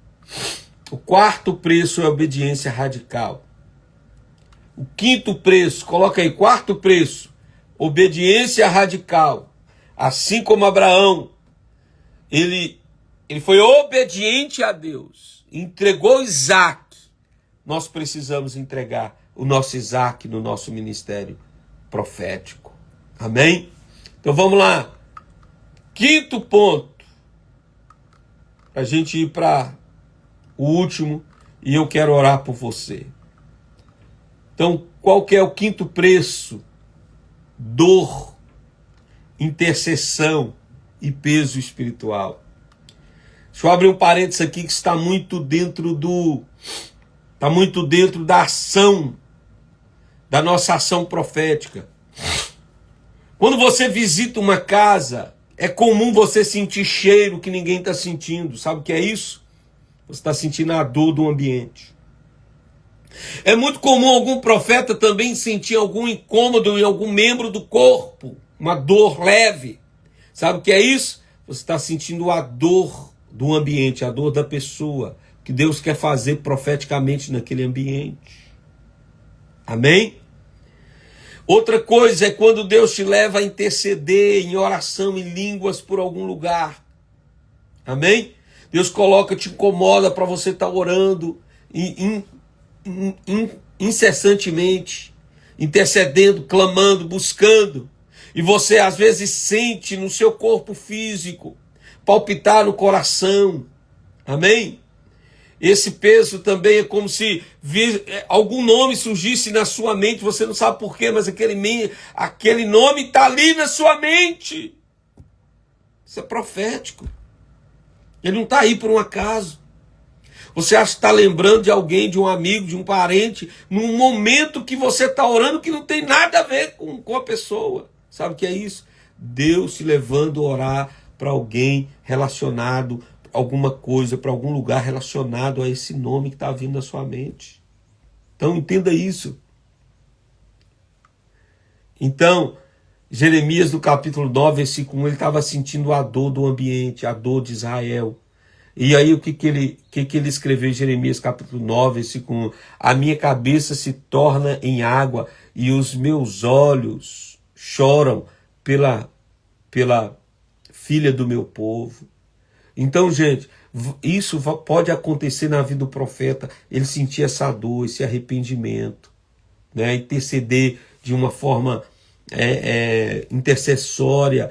A: o quarto preço é a obediência radical. O quinto preço, coloca aí, quarto preço, obediência radical. Assim como Abraão, ele foi obediente a Deus, entregou Isaac. Nós precisamos entregar o nosso Isaac no nosso ministério profético. Amém? Então vamos lá. Quinto ponto, para a gente ir para o último, e eu quero orar por você. Então, qual que é o quinto preço? Dor, intercessão e peso espiritual. Deixa eu abrir um parênteses aqui que está muito dentro da ação, da nossa ação profética. Quando você visita uma casa, é comum você sentir cheiro que ninguém está sentindo. Sabe o que é isso? Você está sentindo a dor do ambiente. É muito comum algum profeta também sentir algum incômodo em algum membro do corpo, uma dor leve. Sabe o que é isso? Você está sentindo a dor do ambiente, a dor da pessoa, que Deus quer fazer profeticamente naquele ambiente. Amém? Outra coisa é quando Deus te leva a interceder em oração, em línguas por algum lugar. Amém? Deus te incomoda para você estar orando incessantemente, intercedendo, clamando, buscando. E você às vezes sente no seu corpo físico, palpitar no coração. Amém? Esse peso também é como se algum nome surgisse na sua mente, você não sabe porquê, mas aquele nome está ali na sua mente. Isso é profético. Ele não está aí por um acaso. Você acha que está lembrando de alguém, de um amigo, de um parente, num momento que você está orando que não tem nada a ver com a pessoa. Sabe o que é isso? Deus te levando a orar para alguém relacionado, alguma coisa, para algum lugar relacionado a esse nome que está vindo na sua mente. Então entenda isso. Então, Jeremias, no capítulo 9, versículo 1, ele estava sentindo a dor do ambiente, a dor de Israel. E aí o que ele escreveu em Jeremias capítulo 9, versículo 1? A minha cabeça se torna em água e os meus olhos choram pela filha do meu povo. Então, gente, isso pode acontecer na vida do profeta, ele sentir essa dor, esse arrependimento, né? Interceder de uma forma intercessória,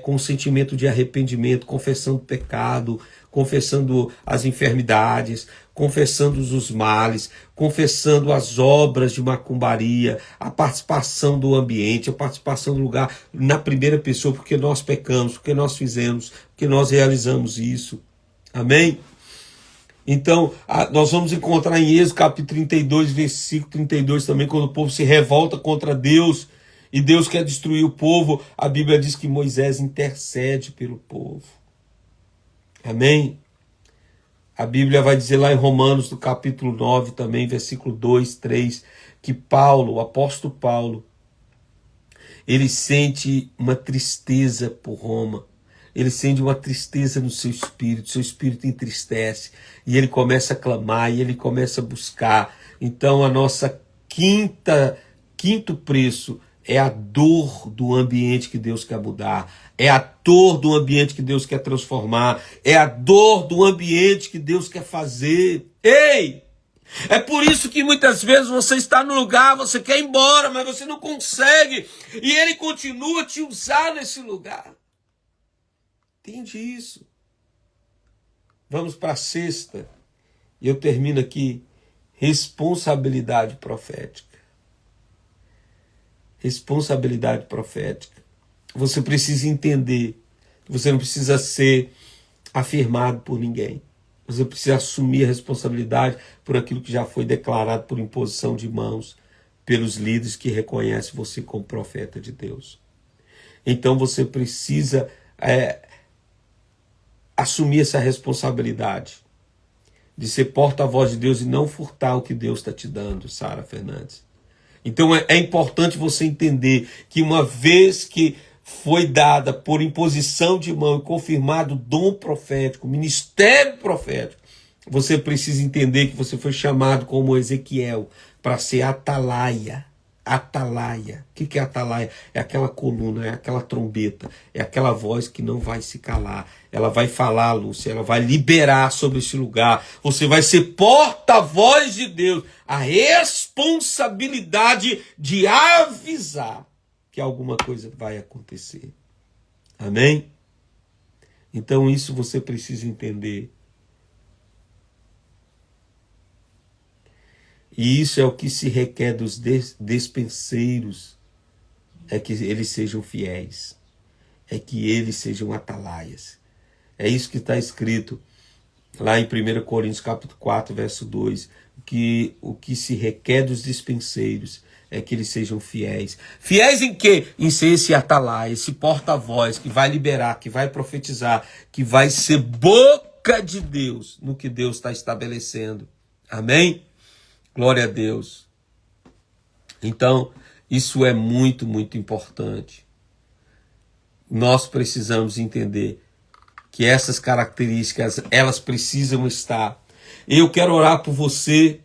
A: com sentimento de arrependimento, confessando o pecado, confessando as enfermidades, confessando os males, confessando as obras de macumbaria, a participação do ambiente, a participação do lugar na primeira pessoa, porque nós pecamos, porque nós fizemos, porque nós realizamos isso. Amém? Então, nós vamos encontrar em Êxodo capítulo 32, versículo 32 também, quando o povo se revolta contra Deus, e Deus quer destruir o povo, a Bíblia diz que Moisés intercede pelo povo. Amém? A Bíblia vai dizer lá em Romanos, no capítulo 9 também, versículo 2, 3, que Paulo, o apóstolo Paulo, ele sente uma tristeza por Roma. Ele sente uma tristeza no seu espírito entristece, e ele começa a clamar, e ele começa a buscar. Então a nossa quinto preço é a dor do ambiente que Deus quer mudar, é a dor do ambiente que Deus quer transformar, é a dor do ambiente que Deus quer fazer. Ei! É por isso que muitas vezes você está no lugar, você quer ir embora, mas você não consegue, e Ele continua a te usar nesse lugar. Entende isso? Vamos para a sexta, e eu termino aqui. Responsabilidade profética. responsabilidade profética. Você precisa entender que você não precisa ser afirmado por ninguém. Você precisa assumir a responsabilidade por aquilo que já foi declarado por imposição de mãos pelos líderes que reconhecem você como profeta de Deus. Então você precisa assumir essa responsabilidade de ser porta-voz de Deus e não furtar o que Deus está te dando, Sara Fernandes. Então é importante você entender que uma vez que foi dada por imposição de mão e confirmado o dom profético, o ministério profético, você precisa entender que você foi chamado como Ezequiel para ser atalaia. Atalaia. O que é atalaia? É aquela coluna, é aquela trombeta, é aquela voz que não vai se calar. Ela vai falar, Lúcia, ela vai liberar sobre esse lugar. Você vai ser porta-voz de Deus. A responsabilidade de avisar que alguma coisa vai acontecer. Amém? Então isso você precisa entender. E isso é o que se requer dos despenseiros, é que eles sejam fiéis, é que eles sejam atalaias. É isso que está escrito lá em 1 Coríntios capítulo 4, verso 2, que o que se requer dos despenseiros é que eles sejam fiéis. Fiéis em quê? Em ser esse atalaia, esse porta-voz que vai liberar, que vai profetizar, que vai ser boca de Deus no que Deus está estabelecendo. Amém? Glória a Deus. Então, isso é muito, muito importante. Nós precisamos entender que essas características, elas precisam estar. Eu quero orar por você,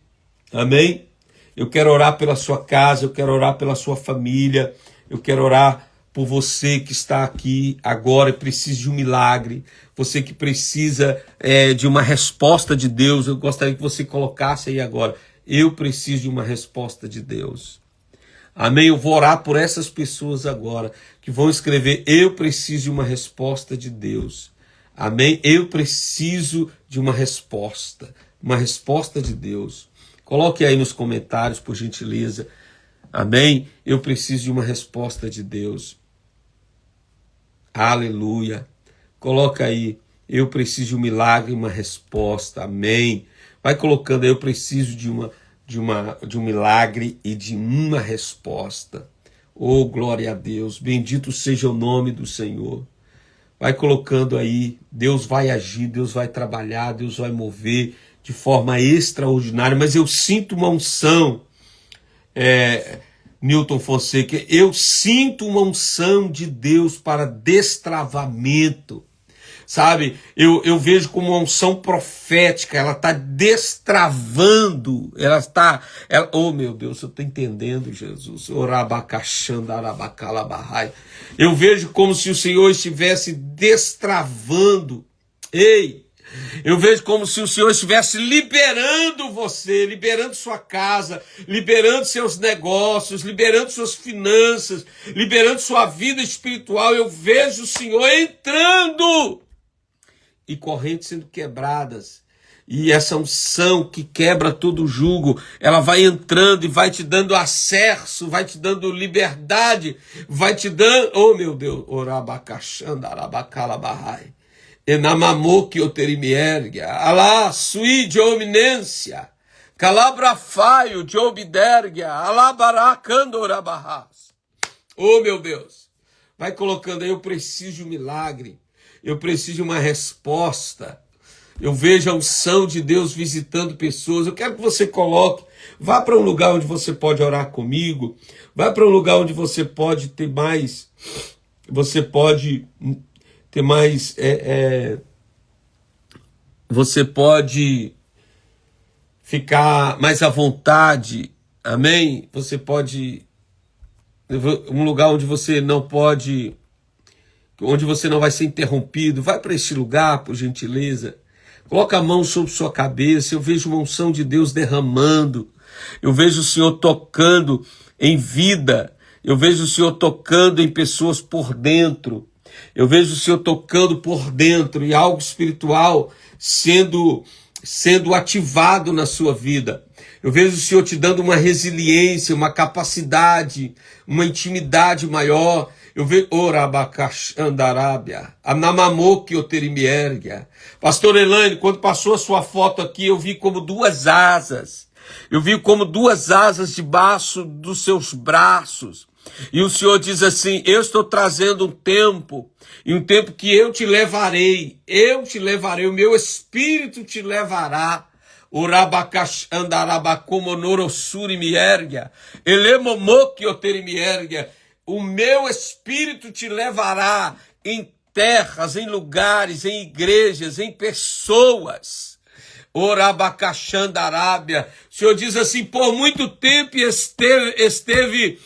A: amém? Eu quero orar pela sua casa, eu quero orar pela sua família, eu quero orar por você que está aqui agora e precisa de um milagre, você que precisa de uma resposta de Deus. Eu gostaria que você colocasse aí agora: eu preciso de uma resposta de Deus. Amém? Eu vou orar por essas pessoas agora que vão escrever: eu preciso de uma resposta de Deus. Amém? Eu preciso de uma resposta de Deus. Coloque aí nos comentários, por gentileza. Amém? Eu preciso de uma resposta de Deus. Aleluia. Coloca aí: eu preciso de um milagre e uma resposta. Amém? Vai colocando aí: eu preciso de um milagre e de uma resposta. Oh, glória a Deus. Bendito seja o nome do Senhor. Vai colocando aí: Deus vai agir, Deus vai trabalhar, Deus vai mover de forma extraordinária. Mas eu sinto uma unção, Newton Fonseca, eu sinto uma unção de Deus para destravamento. Sabe, eu vejo como uma unção profética, ela está destravando, oh meu Deus, eu estou entendendo, Jesus. Eu vejo como se o Senhor estivesse destravando, eu vejo como se o Senhor estivesse liberando você, liberando sua casa, liberando seus negócios, liberando suas finanças, liberando sua vida espiritual. Eu vejo o Senhor entrando e correntes sendo quebradas. E essa unção que quebra todo jugo, ela vai entrando e vai te dando acesso, vai te dando liberdade, vai te dando, oh meu Deus, orabacachandarabacalabahai, enamamoki oterimiergia, alá sui de ominência, calabrafaio de obidergia, alabaracandorabahas. Oh meu Deus, vai colocando aí: eu preciso de um milagre, eu preciso de uma resposta. Eu vejo a unção de Deus visitando pessoas. Eu quero que você coloque, vá para um lugar onde você pode orar comigo, vá para um lugar onde você pode ter mais, você pode ficar mais à vontade, amém? Você pode, um lugar onde você não pode, onde você não vai ser interrompido. Vai para esse lugar, por gentileza. Coloca a mão sobre sua cabeça. Eu vejo uma unção de Deus derramando. Eu vejo o Senhor tocando em vida. Eu vejo o Senhor tocando em pessoas por dentro. Eu vejo o Senhor tocando por dentro e algo espiritual sendo ativado na sua vida. Eu vejo o Senhor te dando uma resiliência, uma capacidade, uma intimidade maior. Eu vejo Orabacachandarábia, Anamamoque Oterimiergia. Pastor Elaine, quando passou a sua foto aqui, eu vi como duas asas. Eu vi como duas asas debaixo dos seus braços. E o Senhor diz assim: eu estou trazendo um tempo, e um tempo que eu te levarei, o meu Espírito te levará. Urabacash andarabacomonorosuri miergia, elemomoque oterimiergia. O meu Espírito te levará em terras, em lugares, em igrejas, em pessoas. Orabacachandarábia. O Senhor diz assim: por muito tempo esteve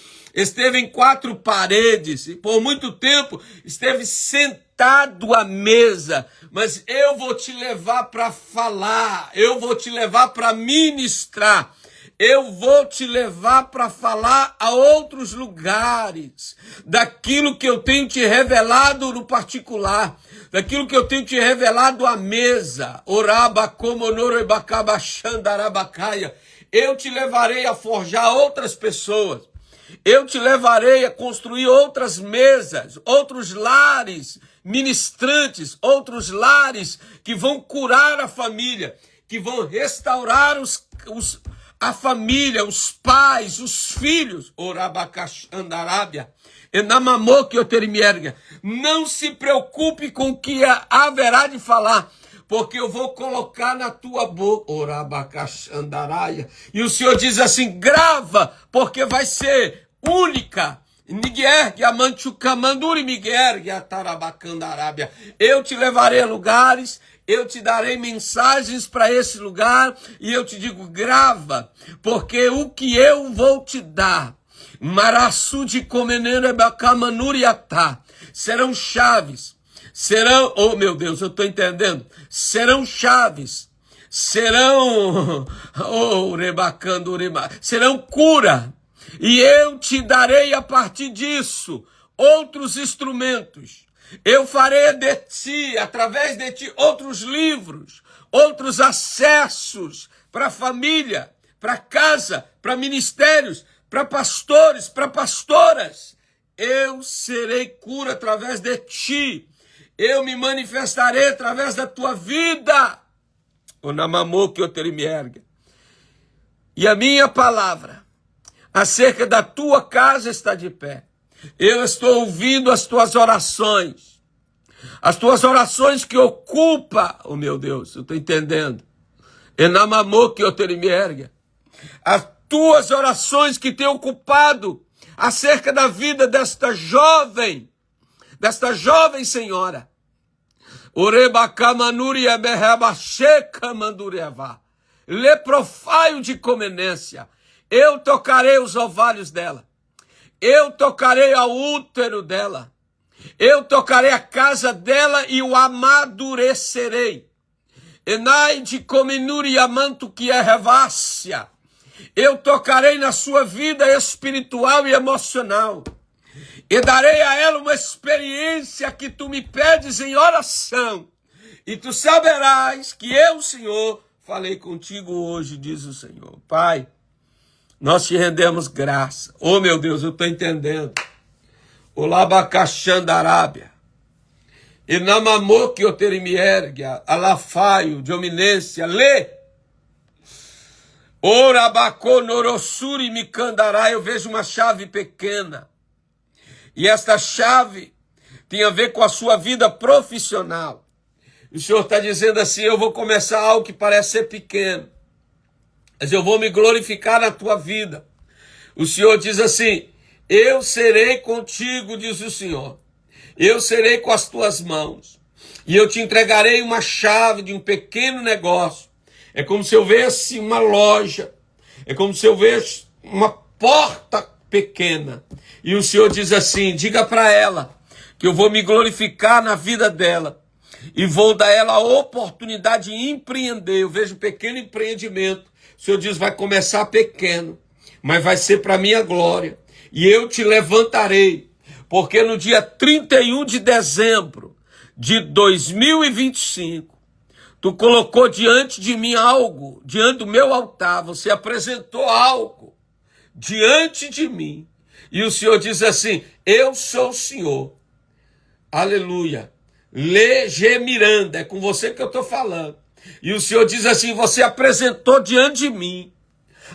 A: em quatro paredes, e por muito tempo esteve sentado à mesa, mas eu vou te levar para falar, eu vou te levar para ministrar, eu vou te levar para falar a outros lugares, daquilo que eu tenho te revelado no particular, daquilo que eu tenho te revelado à mesa. Eu te levarei a forjar outras pessoas. Eu te levarei a construir outras mesas, outros lares ministrantes, outros lares que vão curar a família, que vão restaurar a família, os pais, os filhos. Orabacachandarábia, enamamoque oterimierga. Não se preocupe com o que haverá de falar, porque eu vou colocar na tua boca. Orabacachandaraia. E o Senhor diz assim: grava, porque vai ser única. Eu te levarei a lugares, eu te darei mensagens para esse lugar, e eu te digo: grava, porque o que eu vou te dar, serão chaves. Serão, oh meu Deus, eu estou entendendo, serão chaves, serão, serão cura, e eu te darei a partir disso outros instrumentos. Eu farei de ti, através de ti, outros livros, outros acessos para a família, para casa, para ministérios, para pastores, para pastoras. Eu serei cura através de ti. Eu me manifestarei através da tua vida. E a minha palavra acerca da tua casa está de pé. Eu estou ouvindo as tuas orações que ocupam, oh meu Deus, eu estou entendendo. As tuas orações que têm ocupado acerca da vida desta jovem senhora. Leprofaio de comenência. Eu tocarei os ovários dela. Eu tocarei ao útero dela. Eu tocarei a casa dela e o amadurecerei. Enai de comenuri amanto que é revácia. Eu tocarei na sua vida espiritual e emocional. E darei a ela uma experiência que tu me pedes em oração. E tu saberás que eu, Senhor, falei contigo hoje, diz o Senhor. Pai, nós te rendemos graça. Oh, meu Deus, eu estou entendendo. Olabacachandarábia. Enamamoque oterimiergia. Alafaio de ominência. Lê. Orabaconorosuri micandará. Eu vejo uma chave pequena. E esta chave tem a ver com a sua vida profissional. O Senhor está dizendo assim: eu vou começar algo que parece ser pequeno, mas eu vou me glorificar na tua vida. O Senhor diz assim: eu serei contigo, diz o Senhor. Eu serei com as tuas mãos. E eu te entregarei uma chave de um pequeno negócio. É como se eu visse uma loja. É como se eu visse uma porta pequena. E o Senhor diz assim: diga para ela que eu vou me glorificar na vida dela. E vou dar a ela a oportunidade de empreender. Eu vejo um pequeno empreendimento. O Senhor diz: vai começar pequeno, mas vai ser para a minha glória. E eu te levantarei, porque no dia 31 de dezembro de 2025, Tu colocou diante de mim algo, diante do meu altar, você apresentou algo diante de mim. E o Senhor diz assim: eu sou o Senhor. Aleluia. Lege Miranda, é com você que eu estou falando. E o Senhor diz assim: você apresentou diante de mim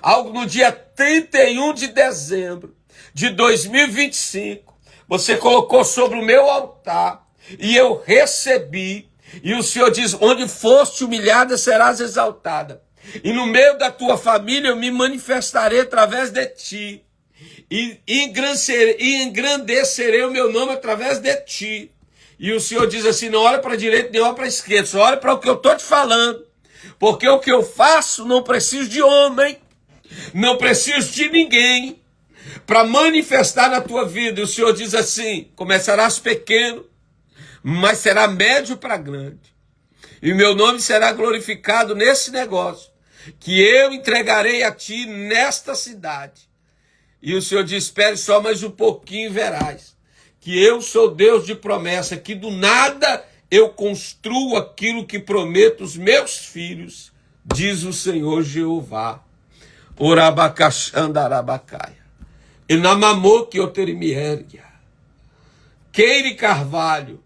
A: algo no dia 31 de dezembro de 2025. Você colocou sobre o meu altar e eu recebi. E o Senhor diz: onde foste humilhada, serás exaltada. E no meio da tua família eu me manifestarei através de ti. E engrandecerei o meu nome através de ti. E o Senhor diz assim: não olha para a direita nem olha para a esquerda, só olha para o que eu estou te falando. Porque o que eu faço não preciso de homem, não preciso de ninguém para manifestar na tua vida. E o Senhor diz assim: começarás pequeno, mas será médio para grande. E meu nome será glorificado nesse negócio, que eu entregarei a ti nesta cidade. E o Senhor diz: espere só mais um pouquinho e verás que eu sou Deus de promessa, que do nada eu construo aquilo que prometo aos meus filhos, diz o Senhor Jeová. Orabacaxandarabacaia. Enamamoque oterimiergia. Keire Carvalho.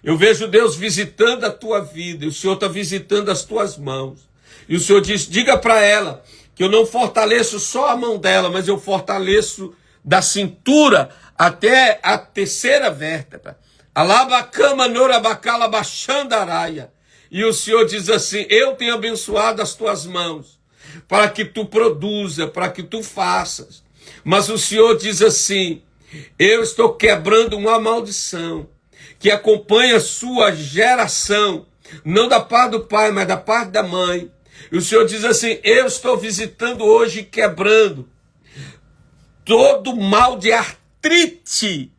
A: Eu vejo Deus visitando a tua vida, e o Senhor está visitando as tuas mãos. E o Senhor diz: diga para ela que eu não fortaleço só a mão dela, mas eu fortaleço da cintura até a terceira vértebra. Alabacama norabacala baixandaraia. E o Senhor diz assim: eu tenho abençoado as tuas mãos, para que tu produza, para que tu faças. Mas o Senhor diz assim: eu estou quebrando uma maldição que acompanha a sua geração, não da parte do pai, mas da parte da mãe. E o Senhor diz assim: eu estou visitando hoje, quebrando todo mal de artrite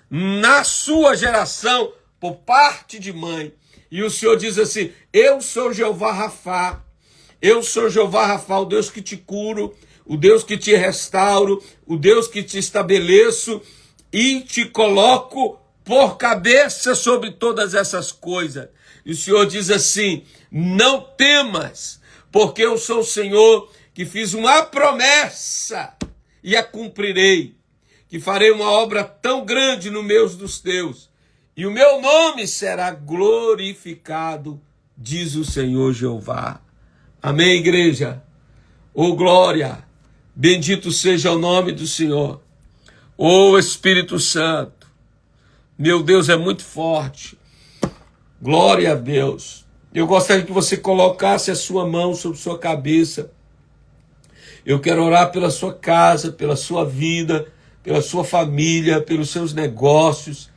A: na sua geração por parte de mãe. E o Senhor diz assim: eu sou Jeová Rafá, eu sou Jeová Rafá, o Deus que te curo, o Deus que te restauro, o Deus que te estabeleço e te coloco por cabeça sobre todas essas coisas. E o Senhor diz assim: não temas, porque eu sou o Senhor que fiz uma promessa e a cumprirei, que farei uma obra tão grande no meio dos teus, e o meu nome será glorificado, diz o Senhor Jeová. Amém, igreja? Oh, glória! Bendito seja o nome do Senhor. Oh, Espírito Santo, meu Deus é muito forte. Glória a Deus. Eu gostaria que você colocasse a sua mão sobre sua cabeça. Eu quero orar pela sua casa, pela sua vida, pela sua família, pelos seus negócios.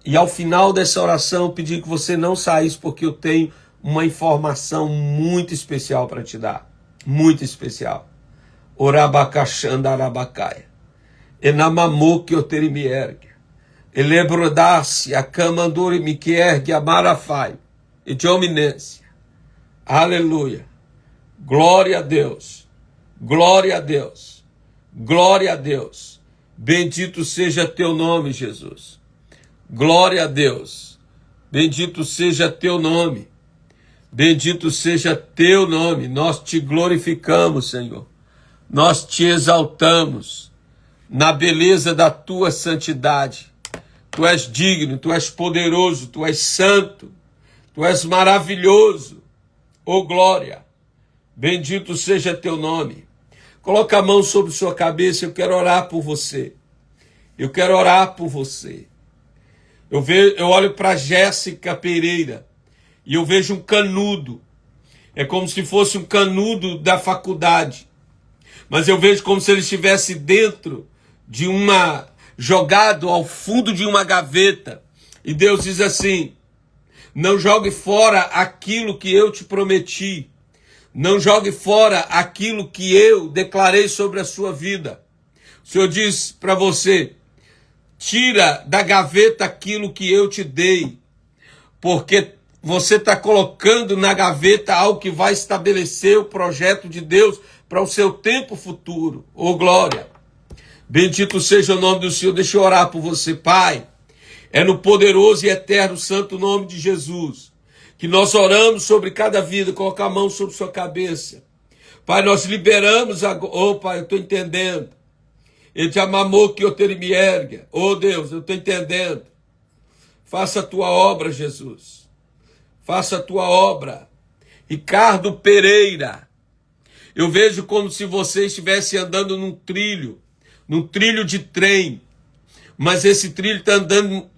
A: E ao final dessa oração, eu pedi que você não saísse, porque eu tenho uma informação muito especial para te dar. Muito especial. Orabacaxandarabacaia. Enamamoque oterimiergue. Elebrodasse a camandore miquiergue amarafai. E de ominência. Aleluia. Glória a Deus. Glória a Deus. Glória a Deus. Bendito seja teu nome, Jesus. Glória a Deus. Bendito seja teu nome. Bendito seja teu nome. Nós te glorificamos, Senhor. Nós te exaltamos na beleza da tua santidade. Tu és digno, tu és poderoso, tu és santo, tu és maravilhoso. Oh, glória. Bendito seja teu nome. Coloca a mão sobre sua cabeça, eu quero orar por você. Eu quero orar por você. Eu olho para Jéssica Pereira e eu vejo um canudo. É como se fosse um canudo da faculdade. Mas eu vejo como se ele estivesse dentro de jogado ao fundo de uma gaveta. E Deus diz assim: não jogue fora aquilo que eu te prometi. Não jogue fora aquilo que eu declarei sobre a sua vida. O Senhor diz para você: tira da gaveta aquilo que eu te dei, porque você está colocando na gaveta algo que vai estabelecer o projeto de Deus para o seu tempo futuro. Oh, glória! Bendito seja o nome do Senhor. Deixa eu orar por você, Pai. É no poderoso e eterno santo nome de Jesus que nós oramos sobre cada vida, colocar a mão sobre sua cabeça. Pai, nós liberamos agora. Oh, Pai, eu estou entendendo. Ele te amamou que eu me ergue. Oh, Deus, eu estou entendendo. Faça a tua obra, Jesus. Faça a tua obra. Ricardo Pereira. Eu vejo como se você estivesse andando num trilho de trem. Mas esse trilho está andando,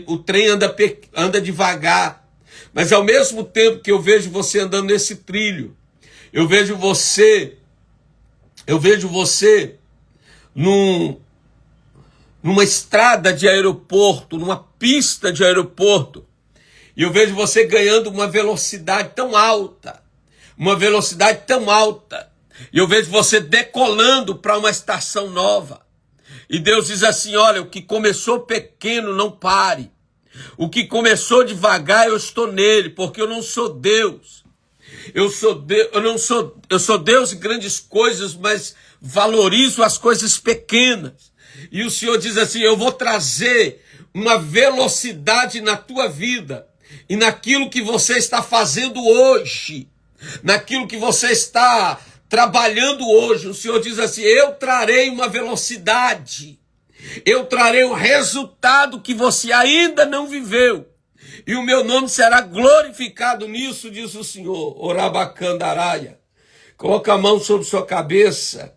A: o trem anda devagar. Mas ao mesmo tempo que eu vejo você andando nesse trilho, eu vejo você numa estrada de aeroporto, numa pista de aeroporto. E eu vejo você ganhando uma velocidade tão alta. E eu vejo você decolando para uma estação nova. E Deus diz assim, olha, o que começou pequeno, não pare. O que começou devagar, eu estou nele, porque eu não sou Deus. Eu sou Deus de grandes coisas, mas valorizo as coisas pequenas. E o Senhor diz assim, eu vou trazer uma velocidade na tua vida e naquilo que você está fazendo hoje, naquilo que você está trabalhando hoje. O Senhor diz assim, eu trarei uma velocidade, eu trarei um resultado que você ainda não viveu, e o meu nome será glorificado nisso, diz o Senhor. Orabacandaraia. Coloca a mão sobre sua cabeça.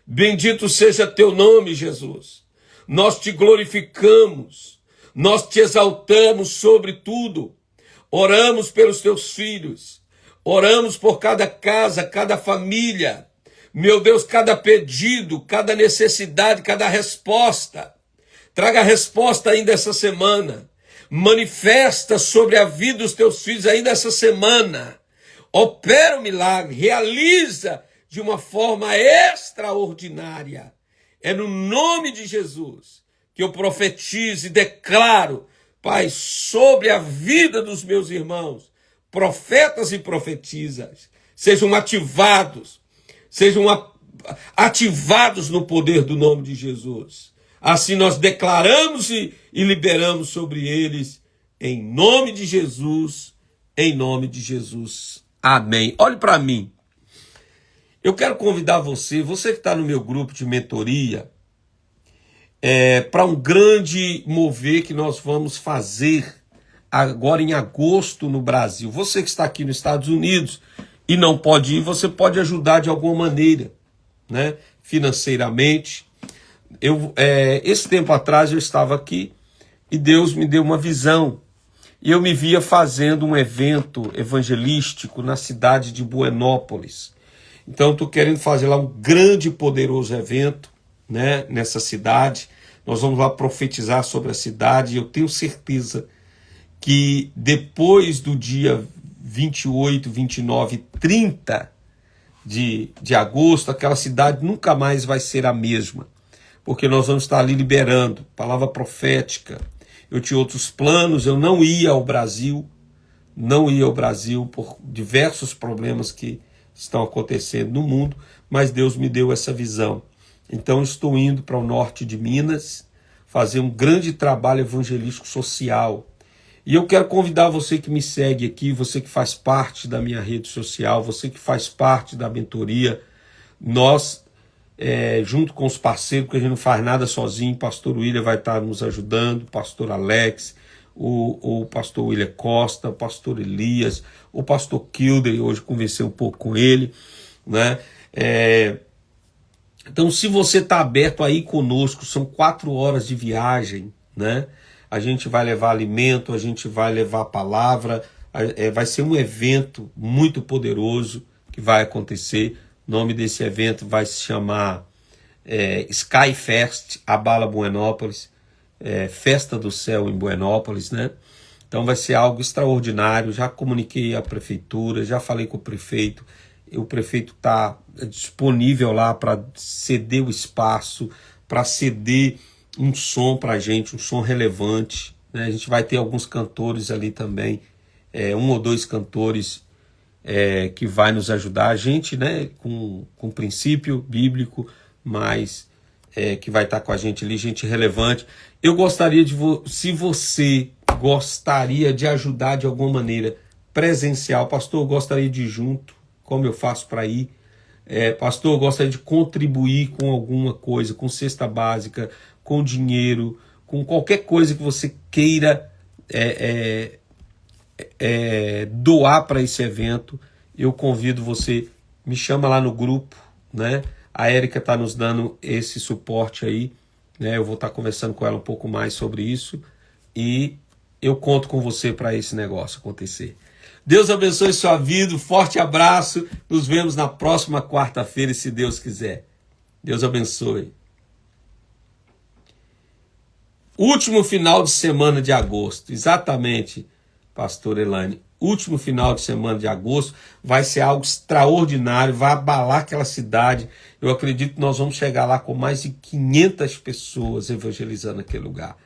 A: Bendito seja teu nome, Jesus. Nós te glorificamos, nós te exaltamos sobre tudo. Oramos pelos teus filhos, oramos por cada casa, cada família. Meu Deus, cada pedido, cada necessidade, cada resposta. Traga a resposta ainda essa semana. Manifesta sobre a vida dos teus filhos ainda essa semana. Opera o milagre, realiza de uma forma extraordinária. É no nome de Jesus que eu profetizo e declaro, Pai, sobre a vida dos meus irmãos, profetas e profetisas, sejam ativados no poder do nome de Jesus. Assim nós declaramos e liberamos sobre eles, em nome de Jesus, em nome de Jesus. Amém. Olhe para mim. Eu quero convidar você que está no meu grupo de mentoria, para um grande mover que nós vamos fazer agora em agosto no Brasil. Você que está aqui nos Estados Unidos e não pode ir, você pode ajudar de alguma maneira, né? Financeiramente. Esse tempo atrás eu estava aqui e Deus me deu uma visão. E eu me via fazendo um evento evangelístico na cidade de Buenópolis. Então, estou querendo fazer lá um grande e poderoso evento, né, nessa cidade. Nós vamos lá profetizar sobre a cidade. E eu tenho certeza que depois do dia 28, 29 e 30 de agosto, aquela cidade nunca mais vai ser a mesma. Porque nós vamos estar ali liberando palavra profética. Eu tinha outros planos, eu não ia ao Brasil por diversos problemas que estão acontecendo no mundo, mas Deus me deu essa visão. Então estou indo para o norte de Minas, fazer um grande trabalho evangelístico social. E eu quero convidar você que me segue aqui, você que faz parte da minha rede social, você que faz parte da mentoria, nós, junto com os parceiros, porque a gente não faz nada sozinho, o pastor William vai estar nos ajudando, o pastor Alex, o pastor William Costa, o pastor Elias, o pastor Kilder, hoje conversei um pouco com ele, né? Então, se você está aberto aí conosco, são 4 horas de viagem, né? A gente vai levar alimento, a gente vai levar palavra, vai ser um evento muito poderoso que vai acontecer. O nome desse evento vai se chamar Sky Fest, Abala Buenópolis, Festa do Céu em Buenópolis, né? Então vai ser algo extraordinário. Já comuniquei à prefeitura, já falei com o prefeito está disponível lá para ceder o espaço, para ceder um som para a gente, um som relevante, né? A gente vai ter alguns cantores ali também, 1 ou 2 cantores que vai nos ajudar, a gente, né, com princípio bíblico, mas que vai estar com a gente ali, gente relevante. Eu gostaria se você gostaria de ajudar de alguma maneira presencial, pastor, eu gostaria de ir junto, como eu faço para ir? Pastor, eu gostaria de contribuir com alguma coisa, com cesta básica, com dinheiro, com qualquer coisa que você queira doar para esse evento. Eu convido você, me chama lá no grupo, né? A Érica está nos dando esse suporte aí, né? Eu vou estar conversando com ela um pouco mais sobre isso e eu conto com você para esse negócio acontecer. Deus abençoe sua vida, um forte abraço, nos vemos na próxima quarta-feira, se Deus quiser. Deus abençoe. Último final de semana de agosto, exatamente, pastor Elaine. Último final de semana de agosto vai ser algo extraordinário, vai abalar aquela cidade. Eu acredito que nós vamos chegar lá com mais de 500 pessoas evangelizando aquele lugar,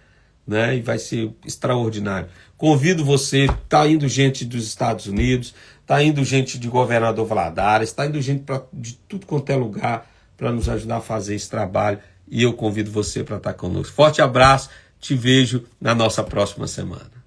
A: né? E vai ser extraordinário. Convido você, está indo gente dos Estados Unidos, está indo gente de Governador Valadares, está indo gente de tudo quanto é lugar para nos ajudar a fazer esse trabalho. E eu convido você para estar conosco. Forte abraço, te vejo na nossa próxima semana.